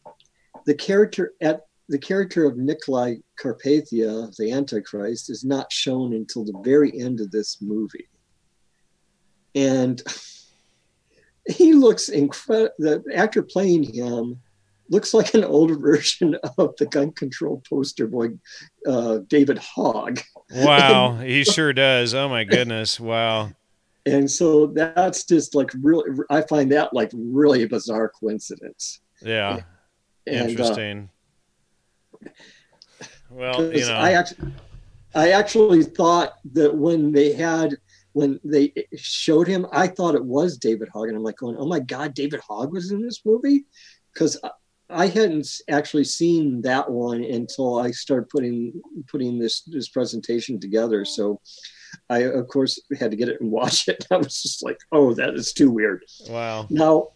the character of Nikolai Carpathia, the Antichrist, is not shown until the very end of this movie, and he looks incredible. The actor playing him looks like an older version of the gun control poster boy, David Hogg. Wow, he sure does. Oh my goodness. Wow. And so that's just like really, I find that like really a bizarre coincidence. Yeah. And Interesting. Well, you know, I actually thought that when they showed him, I thought it was David Hogg, and I'm like going, "Oh my God, David Hogg was in this movie," because I hadn't actually seen that one until I started putting this presentation together. So I, of course, had to get it and watch it. I was just like, "Oh, that is too weird." wow. Now,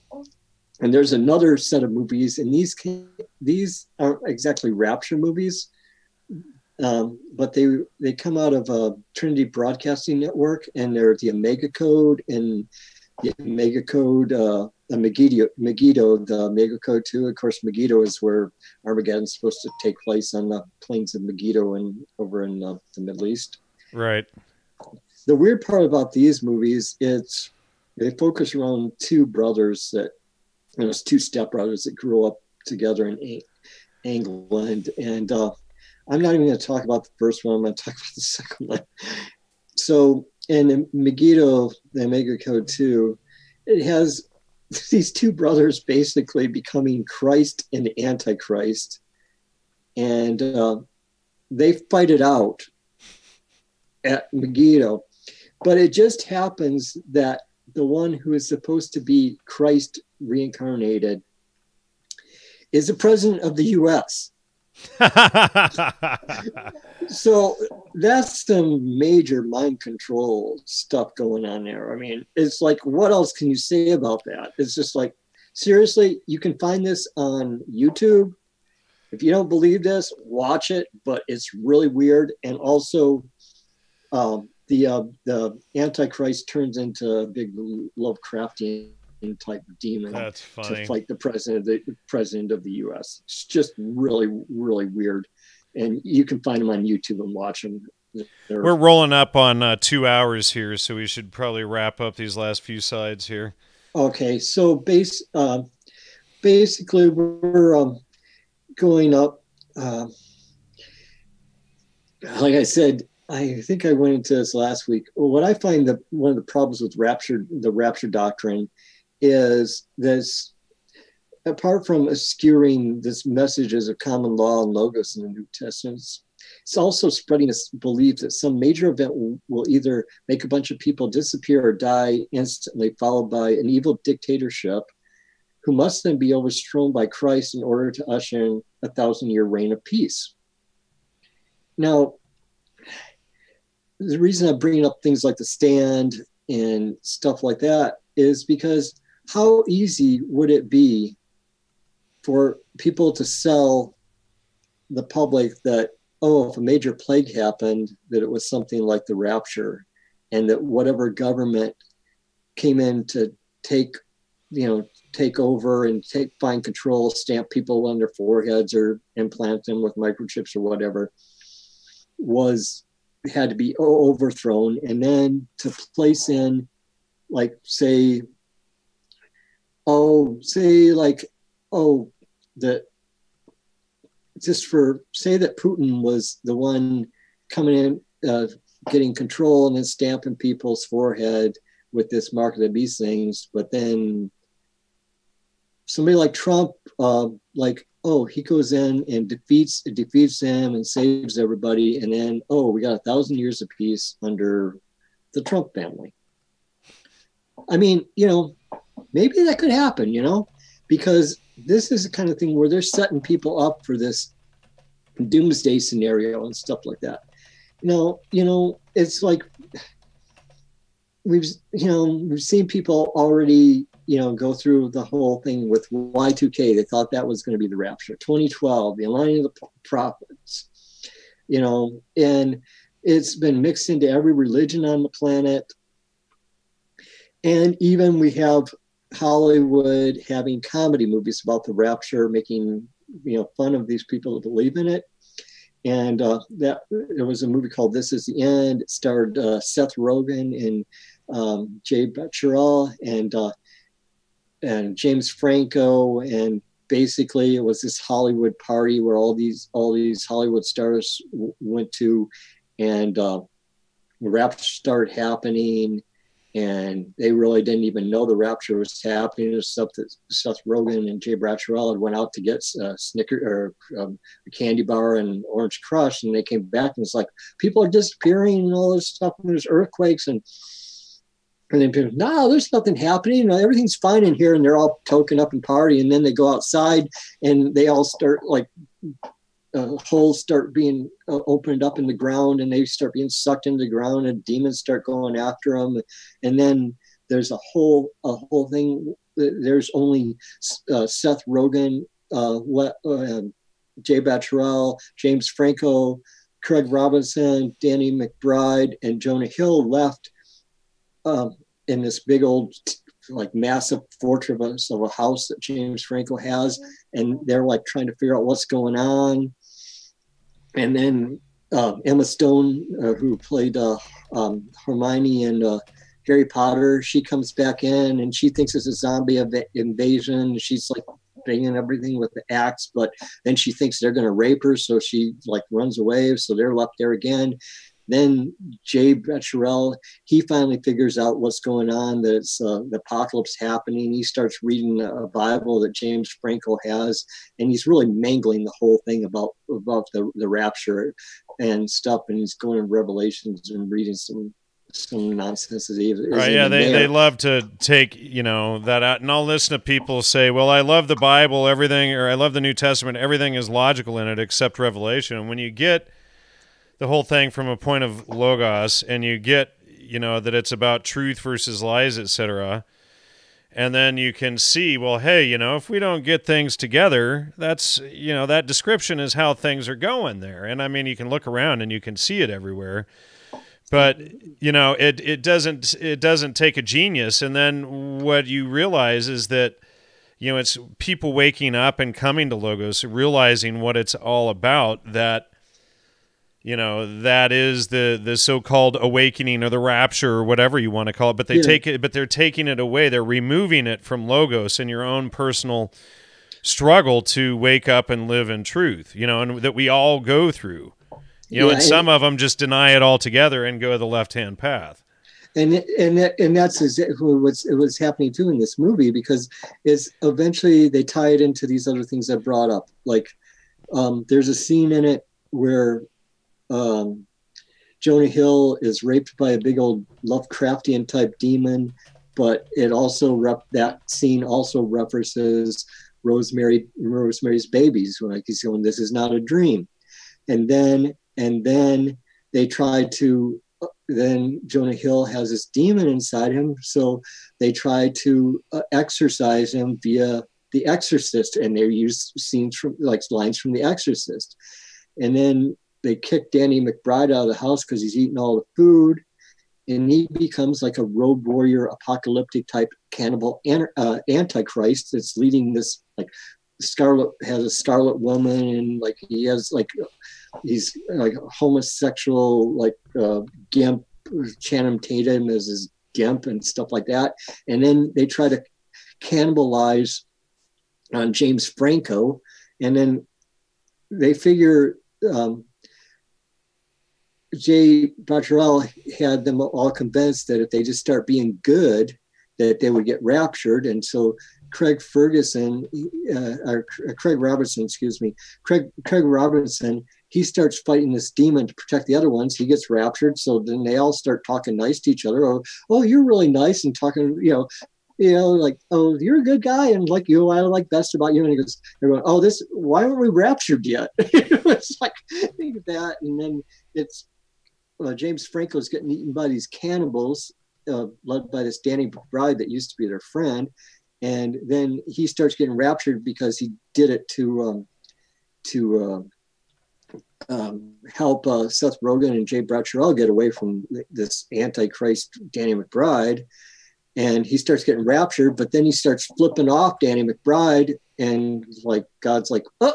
and there's another set of movies, and these aren't exactly Rapture movies, but they come out of Trinity Broadcasting Network, and they're the Omega Code and the Omega Code, Megiddo, the Omega Code 2. Of course, Megiddo is where Armageddon's supposed to take place, on the plains of Megiddo and over in the Middle East. Right. The weird part about these movies is they focus around two brothers that, it's two stepbrothers that grew up together in England. And I'm not even going to talk about the first one. I'm going to talk about the second one. So in Megiddo, the Omega Code 2, it has these two brothers basically becoming Christ and Antichrist. And they fight it out at Megiddo. But it just happens that the one who is supposed to be Christ reincarnated is the president of the US. So that's some major mind control stuff going on there. I mean, it's like, what else can you say about that? It's just like, seriously, you can find this on YouTube. If you don't believe this, watch it, but it's really weird. And also, the Antichrist turns into a big Lovecraftian type demon. That's funny. To fight the president of the US. It's just really, really weird. And you can find them on YouTube and watch them. We're rolling up on 2 hours here, so we should probably wrap up these last few slides here. Okay, so basically we're going up. Like I said, I think I went into this last week. What I find that one of the problems with the rapture doctrine, is this, apart from obscuring this messages of common law and logos in the New Testament, it's also spreading this belief that some major event will either make a bunch of people disappear or die instantly, followed by an evil dictatorship who must then be overthrown by Christ in order to usher in a 1,000-year reign of peace. Now, the reason I'm bringing up things like The Stand and stuff like that is because how easy would it be for people to sell the public that, oh, if a major plague happened, that it was something like the rapture, and that whatever government came in to take over and find control, stamp people on their foreheads or implant them with microchips or whatever, had to be overthrown. And then to place in, like, say that Putin was the one coming in, getting control and then stamping people's forehead with this mark of the beast things, but then somebody like Trump, oh, he goes in and defeats them and saves everybody. And then, oh, we got 1,000 years of peace under the Trump family. I mean, maybe that could happen, because this is the kind of thing where they're setting people up for this doomsday scenario and stuff like that. It's like we've seen people already, go through the whole thing with Y2K. They thought that was going to be the rapture. 2012, the aligning of the prophets, and it's been mixed into every religion on the planet. And even we have Hollywood having comedy movies about the rapture, making, fun of these people that believe in it. And that there was a movie called This Is the End. It starred Seth Rogen and Jay Baruchel and James Franco, and basically it was this Hollywood party where all these Hollywood stars went to, and the rapture started happening, and they really didn't even know the rapture was happening. It was stuff that Seth Rogen and Jay Baruchel had went out to get Snicker or a candy bar and Orange Crush, and they came back and it's like people are disappearing and all this stuff, and there's earthquakes and then people, no, there's nothing happening. Everything's fine in here, and they're all token up and party. And then they go outside, and they all start like holes start being opened up in the ground, and they start being sucked into the ground, and demons start going after them. And then there's a whole thing. There's only Seth Rogen, Jay Baruchel, James Franco, Craig Robinson, Danny McBride, and Jonah Hill left in this big old, like massive fortress of a house that James Franco has, and they're like trying to figure out what's going on. And then Emma Stone, who played Hermione in Harry Potter, she comes back in and she thinks it's a zombie invasion. She's like banging everything with the axe, but then she thinks they're going to rape her, so she like runs away. So they're left there again. Then Jay Baruchel, he finally figures out what's going on, that it's the apocalypse happening. He starts reading a Bible that James Franco has, and he's really mangling the whole thing about the rapture and stuff. And he's going in Revelations and reading some nonsense. Right, yeah, they love to take, that out. And I'll listen to people say, well, I love the Bible, everything, or I love the New Testament, everything is logical in it except Revelation. And when you get the whole thing from a point of logos, and you get, that it's about truth versus lies, etc. And then you can see, well, hey, if we don't get things together, that's, that description is how things are going there. And I mean, you can look around and you can see it everywhere. But, it doesn't take a genius. And then what you realize is that, it's people waking up and coming to logos, realizing what it's all about, that that is the so-called awakening or the rapture or whatever you want to call it. But they're taking it away. They're removing it from logos in your own personal struggle to wake up and live in truth, and that we all go through, and some of them just deny it altogether and go the left-hand path. And that's exactly what's happening too in this movie, because it's eventually they tie it into these other things I brought up. Like there's a scene in it where Jonah Hill is raped by a big old Lovecraftian type demon, but it also that scene also references Rosemary's Babies, like he's going, this is not a dream. And then they try to, then Jonah Hill has this demon inside him, so they try to exorcise him via The Exorcist, and they use scenes from like lines from The Exorcist. And then they kick Danny McBride out of the house because he's eating all the food, and he becomes like a road warrior, apocalyptic type cannibal antichrist that's leading this like has a scarlet woman, and like he's like homosexual, like gimp, Channing Tatum as his gimp and stuff like that. And then they try to cannibalize on James Franco, and then they figure Jay Baruchel had them all convinced that if they just start being good, that they would get raptured. And so Craig Ferguson, or Craig Robertson, excuse me, Craig Robertson, he starts fighting this demon to protect the other ones. He gets raptured, so then they all start talking nice to each other. Oh, you're really nice, and talking, like, oh, you're a good guy, and like, I like best about you. And he goes, they're going, oh, why aren't we raptured yet? It's like, think of that, and then it's James Franco's getting eaten by these cannibals, led by this Danny McBride that used to be their friend. And then he starts getting raptured because he did it to help Seth Rogen and Jay Bradshaw get away from this Antichrist Danny McBride. And he starts getting raptured, but then he starts flipping off Danny McBride, and like God's like, oh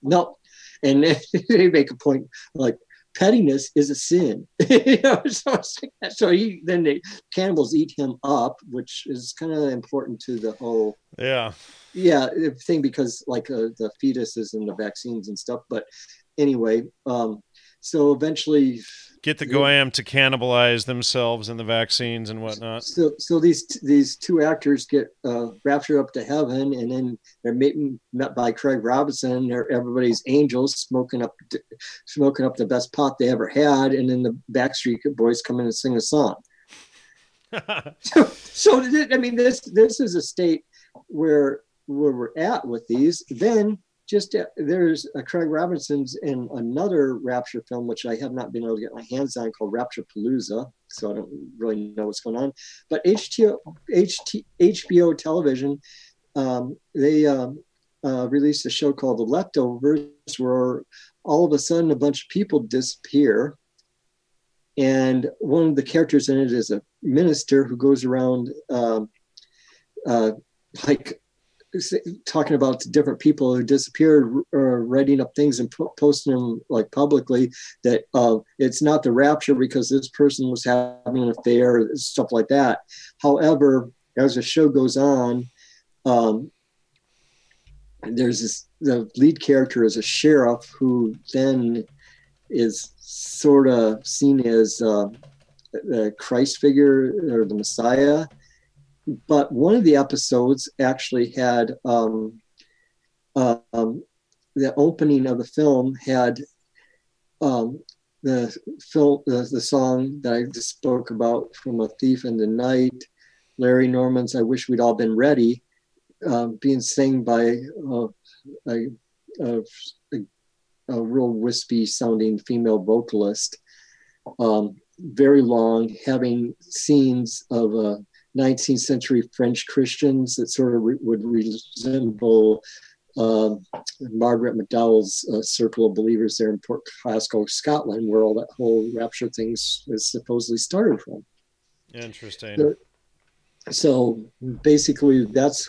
no, and they make a point like, pettiness is a sin. So then the cannibals eat him up, which is kind of important to the whole thing, because like the fetuses and the vaccines and stuff. But anyway, so eventually get the Goyam to cannibalize themselves and the vaccines and whatnot. So these two actors get raptured up to heaven, and then they're met by Craig Robinson. Everybody's angels smoking up the best pot they ever had, and then the Backstreet Boys come in and sing a song. so I mean, this is a state where we're at with these. Then there's Craig Robinson's in another Rapture film, which I have not been able to get my hands on, called Rapture Palooza. So I don't really know what's going on. But HBO television, they released a show called The Leftovers, where all of a sudden a bunch of people disappear. And one of the characters in it is a minister who goes around talking about different people who disappeared, or writing up things and posting them like publicly, that it's not the rapture because this person was having an affair, stuff like that. However, as the show goes on, the lead character is a sheriff who then is sort of seen as the Christ figure or the Messiah. But one of the episodes actually had the opening of the film had the song that I just spoke about from A Thief in the Night, Larry Norman's "I Wish We'd All Been Ready," being sang by a real wispy sounding female vocalist, very long, having scenes of 19th century French Christians that sort of would resemble Margaret McDowell's Circle of Believers there in Port Glasgow, Scotland, where all that whole rapture thing is supposedly started from. Interesting. So basically, that's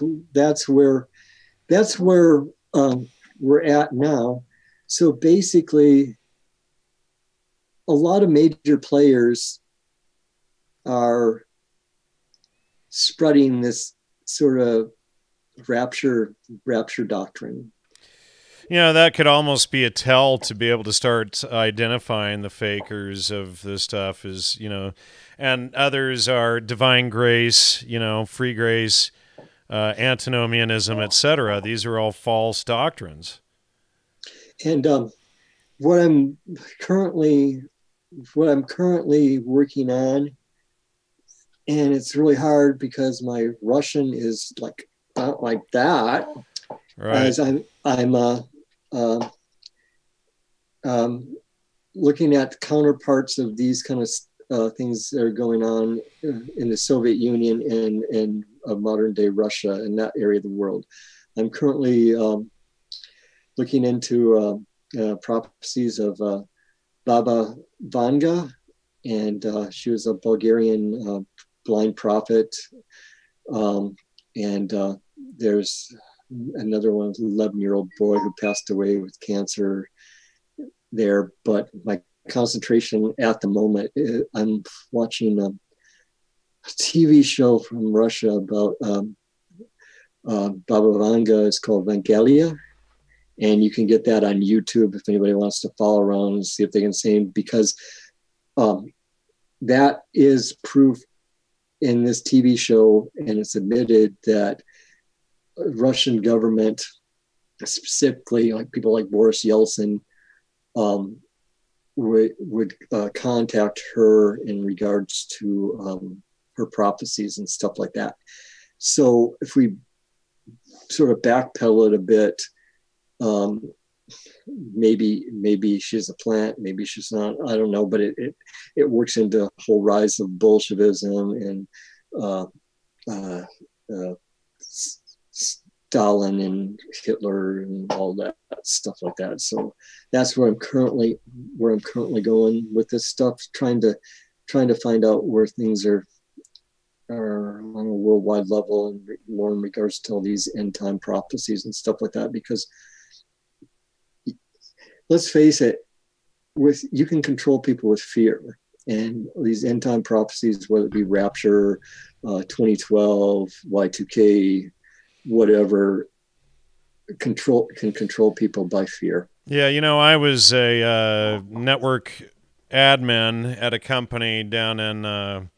where we're at now. So basically, a lot of major players are spreading this sort of rapture doctrine. That could almost be a tell to be able to start identifying the fakers of this stuff, and others are divine grace, free grace, antinomianism, etc. These are all false doctrines. And what I'm currently working on, and it's really hard because my Russian is like not like that. Right. As I'm looking at counterparts of these kind of things that are going on in the Soviet Union and modern day Russia and that area of the world. I'm currently looking into prophecies of Baba Vanga, and she was a Bulgarian blind prophet, and there's another one, 11-year-old boy who passed away with cancer there. But my concentration at the moment, I'm watching a TV show from Russia about Baba Vanga. It's called Vangelia, and you can get that on YouTube if anybody wants to follow around and see if they can see, because that is proof in this TV show, and it's admitted that Russian government, specifically like people like Boris Yeltsin, would contact her in regards to her prophecies and stuff like that. So if we sort of backpedal it a bit, maybe she's a plant, maybe she's not, I don't know, but it works into the whole rise of Bolshevism and Stalin and Hitler and all that stuff like that. So that's where I'm currently going with this stuff, trying to find out where things are on a worldwide level and more in regards to all these end time prophecies and stuff like that. Because let's face it, you can control people with fear, and these end time prophecies, whether it be Rapture, 2012, Y2K, whatever, can control people by fear. Yeah, I was a network admin at a company down in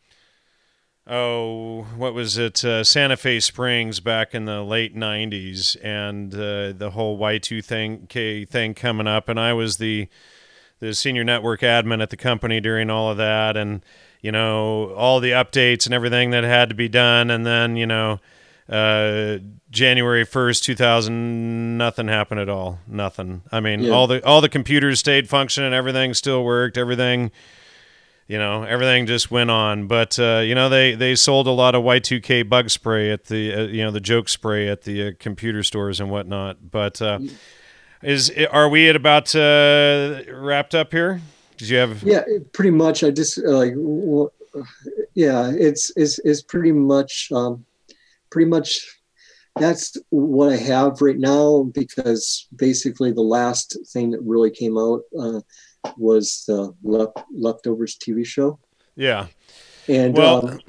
what was it, Santa Fe Springs back in the late 90s, and the whole Y2K thing coming up, and I was the senior network admin at the company during all of that, and all the updates and everything that had to be done, and then January 1st, 2000, nothing happened at all. Nothing. I mean, all the computers stayed functioning, everything still worked, everything just went on. But they sold a lot of Y2K bug spray at the the joke spray at the computer stores and whatnot. But are we at about wrapped up here? Did you have? Yeah, pretty much. I just it's pretty much. Pretty much that's what I have right now, because basically the last thing that really came out was the Leftovers TV show. Yeah. And well,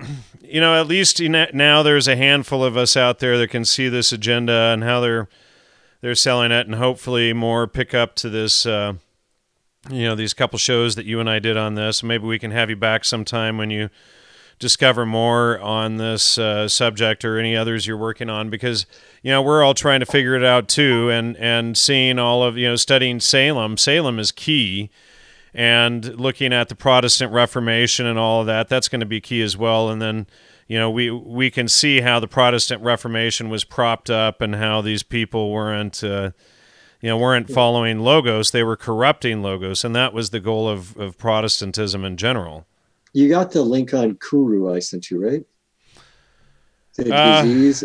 at least now there's a handful of us out there that can see this agenda and how they're selling it, and hopefully more pick up to this these couple shows that you and I did on this. Maybe we can have you back sometime when you discover more on this subject or any others you're working on, because we're all trying to figure it out too, and seeing all of studying Salem is key, and looking at the Protestant Reformation and all of that's going to be key as well. And then we can see how the Protestant Reformation was propped up and how these people weren't following Logos, they were corrupting Logos, and that was the goal of Protestantism in general. You got the link on Kuru I sent you, right? The disease.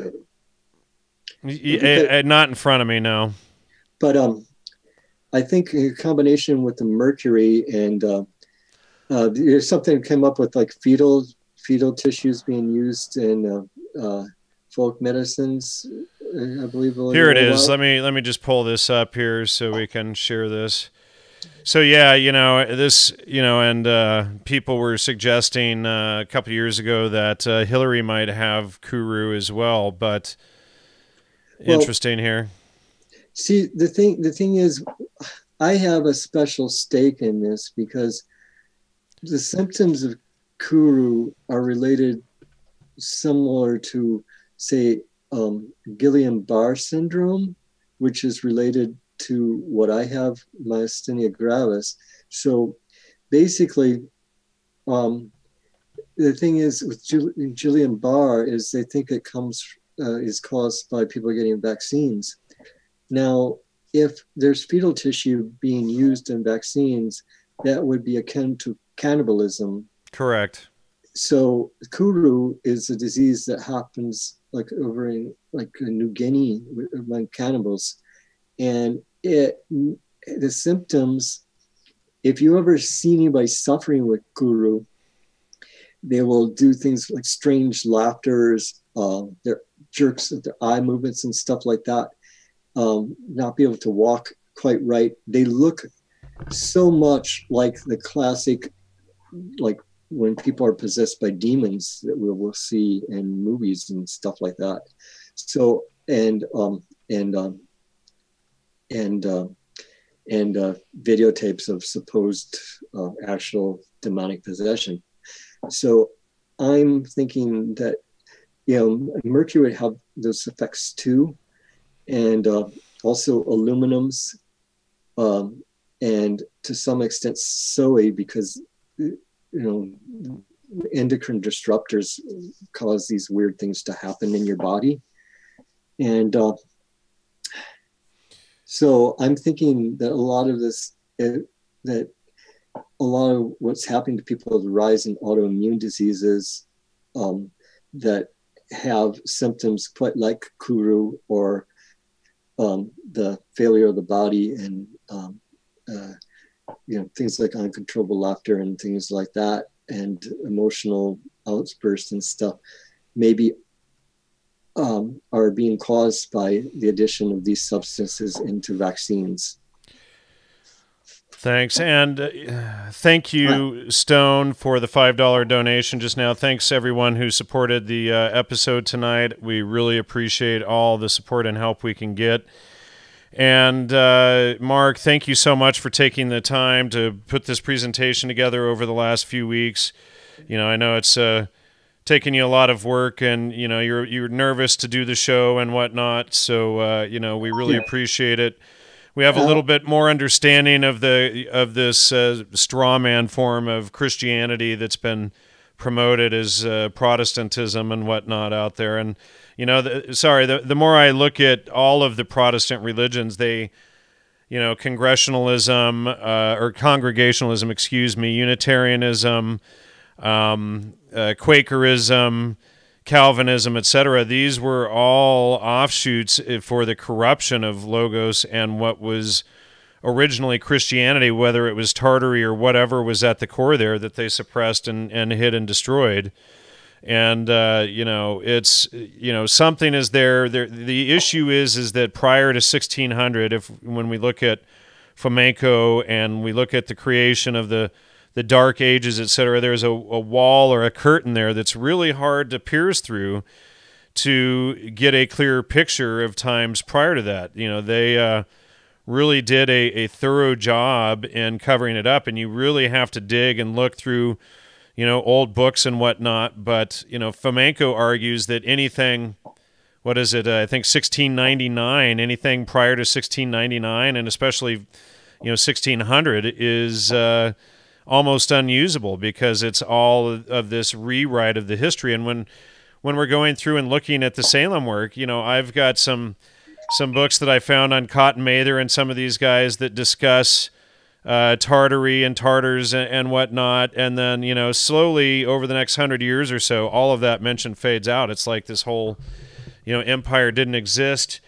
Not in front of me, no. But I think in combination with the mercury and there's something came up with like fetal tissues being used in folk medicines. I believe. Here it is. Let me just pull this up here so we can share this. So yeah, this, and people were suggesting a couple of years ago that Hillary might have Kuru as well, but interesting here. See, the thing is, I have a special stake in this because the symptoms of Kuru are related similar to, say, Guillain-Barré syndrome, which is related to what I have, myasthenia gravis. So basically, the thing is with Guillain-Barré is they think it is caused by people getting vaccines. Now, if there's fetal tissue being used in vaccines, that would be akin to cannibalism. Correct. So Kuru is a disease that happens like over in New Guinea among cannibals. And the symptoms, if you ever see anybody suffering with Kuru, they will do things like strange laughters, their jerks of their eye movements and stuff like that, not be able to walk quite right. They look so much like the classic, like when people are possessed by demons that we'll see in movies and stuff like that. So, and videotapes of supposed actual demonic possession. So I'm thinking that mercury would have those effects too, and also aluminums, and to some extent soy, because endocrine disruptors cause these weird things to happen in your body. And so I'm thinking that a lot of this, that a lot of what's happening to people is the rise in autoimmune diseases that have symptoms quite like kuru, or the failure of the body, and things like uncontrollable laughter and things like that, and emotional outbursts and stuff, maybe are being caused by the addition of these substances into vaccines. Thanks. And thank you, Stone, for the $5 donation just now. Thanks, everyone who supported the episode tonight. We really appreciate all the support and help we can get. And Mark, thank you so much for taking the time to put this presentation together over the last few weeks. I know it's taken you a lot of work, and you're nervous to do the show and whatnot. So we really appreciate it. We have a little bit more understanding of this straw man form of Christianity that's been promoted as Protestantism and whatnot out there. And the more I look at all of the Protestant religions, they, congregationalism, Unitarianism, Quakerism, Calvinism, etc. These were all offshoots for the corruption of Logos and what was originally Christianity, whether it was Tartary or whatever was at the core there that they suppressed and hid and destroyed. And it's something is there. The issue is that prior to 1600, when we look at flamenco and we look at the creation of the Dark Ages, etc., there's a wall or a curtain there that's really hard to pierce through to get a clear picture of times prior to that. They really did a thorough job in covering it up, and you really have to dig and look through old books and whatnot. But flamenco argues that anything, I think 1699, anything prior to 1699, and especially 1600 is almost unusable, because it's all of this rewrite of the history. And when we're going through and looking at the Salem work, I've got some books that I found on Cotton Mather and some of these guys that discuss Tartary and Tartars and whatnot. And then, slowly over the next 100 years or so, all of that mention fades out. It's like this whole, empire didn't exist.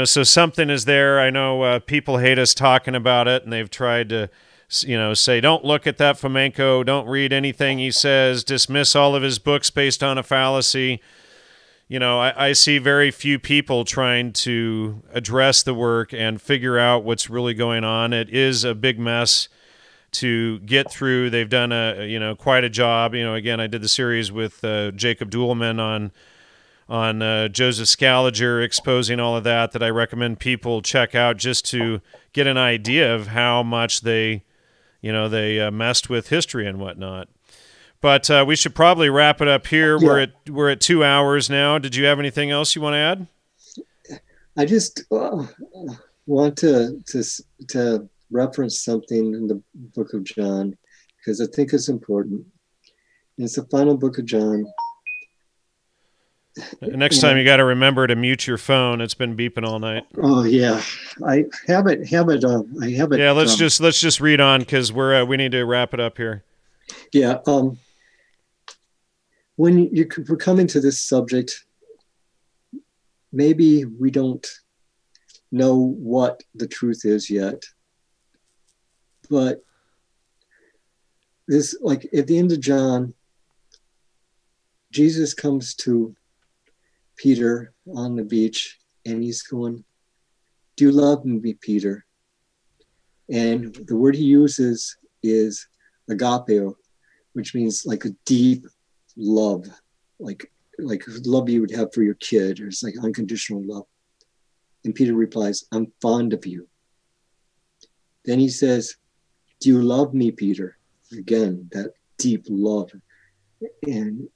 So something is there. I know people hate us talking about it, and they've tried to say, don't look at that flamenco, don't read anything he says, dismiss all of his books based on a fallacy. I see very few people trying to address the work and figure out what's really going on. It is a big mess to get through. They've done quite a job. Again, I did the series with Jacob Duelman on Joseph Scaliger, exposing all of that I recommend people check out just to get an idea of how much they messed with history and whatnot. But we should probably wrap it up here. Yeah. We're at 2 hours now. Did you have anything else you want to add? I just want to reference something in the book of John, because I think it's important. It's the final book of John. Next time you got to remember to mute your phone. It's been beeping all night. Oh yeah, I have it. Yeah, let's just read on, because we need to wrap it up here. Yeah. When we're coming to this subject, maybe we don't know what the truth is yet, but this, like at the end of John, Jesus comes to Peter on the beach, and he's going, "Do you love me, Peter?" And the word he uses is agapeo, which means like a deep love, like love you would have for your kid, or it's like unconditional love. And Peter replies, "I'm fond of you." Then he says, "Do you love me, Peter?" Again, that deep love. And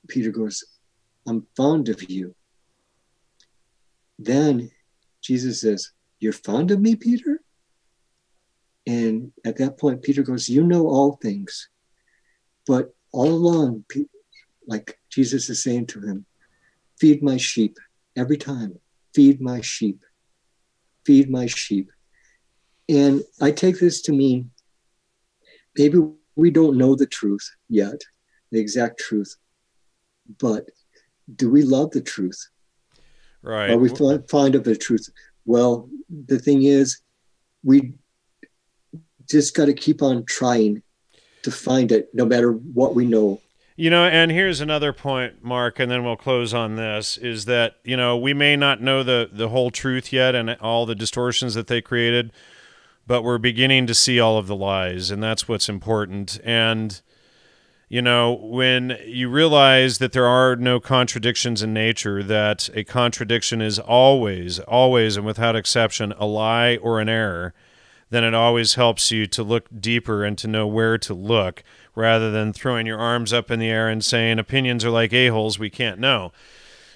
Peter goes, I'm fond of you. Then Jesus says, you're fond of me, Peter? And at that point, Peter goes, you know all things. But all along, like Jesus is saying to him, feed my sheep. Every time, feed my sheep. Feed my sheep. And I take this to mean maybe we don't know the truth yet, the exact truth, but do we love the truth? Right. Are we fond of the truth? Well, the thing is, we just got to keep on trying to find it, no matter what we know. You know, and here's another point, Mark, and then we'll close on this, is that, you know, we may not know the whole truth yet and all the distortions that they created, but we're beginning to see all of the lies, and that's what's important. And, you know, when you realize that there are no contradictions in nature, that a contradiction is always, always, and without exception, a lie or an error, then it always helps you to look deeper and to know where to look, rather than throwing your arms up in the air and saying opinions are like a-holes, we can't know.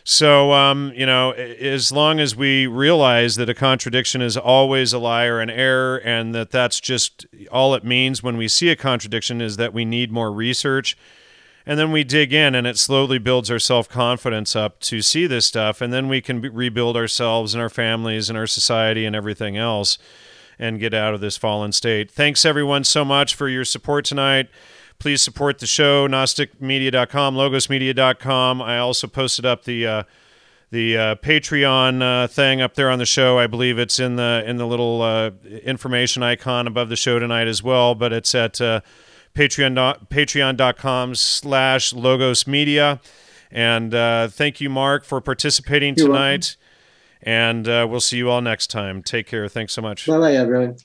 So, you know, as long as we realize that a contradiction is always a lie or an error, and that that's just all it means when we see a contradiction is that we need more research, and then we dig in, and it slowly builds our self-confidence up to see this stuff, and then we can rebuild ourselves and our families and our society and everything else and get out of this fallen state. Thanks, everyone, so much for your support tonight. Please support the show, gnosticmedia.com, logosmedia.com. I also posted up the Patreon thing up there on the show. I believe it's in the little information icon above the show tonight as well, but it's at patreon.com/logosmedia. And thank you, Mark, for participating tonight. And we'll see you all next time. Take care. Thanks so much. Bye-bye, everyone.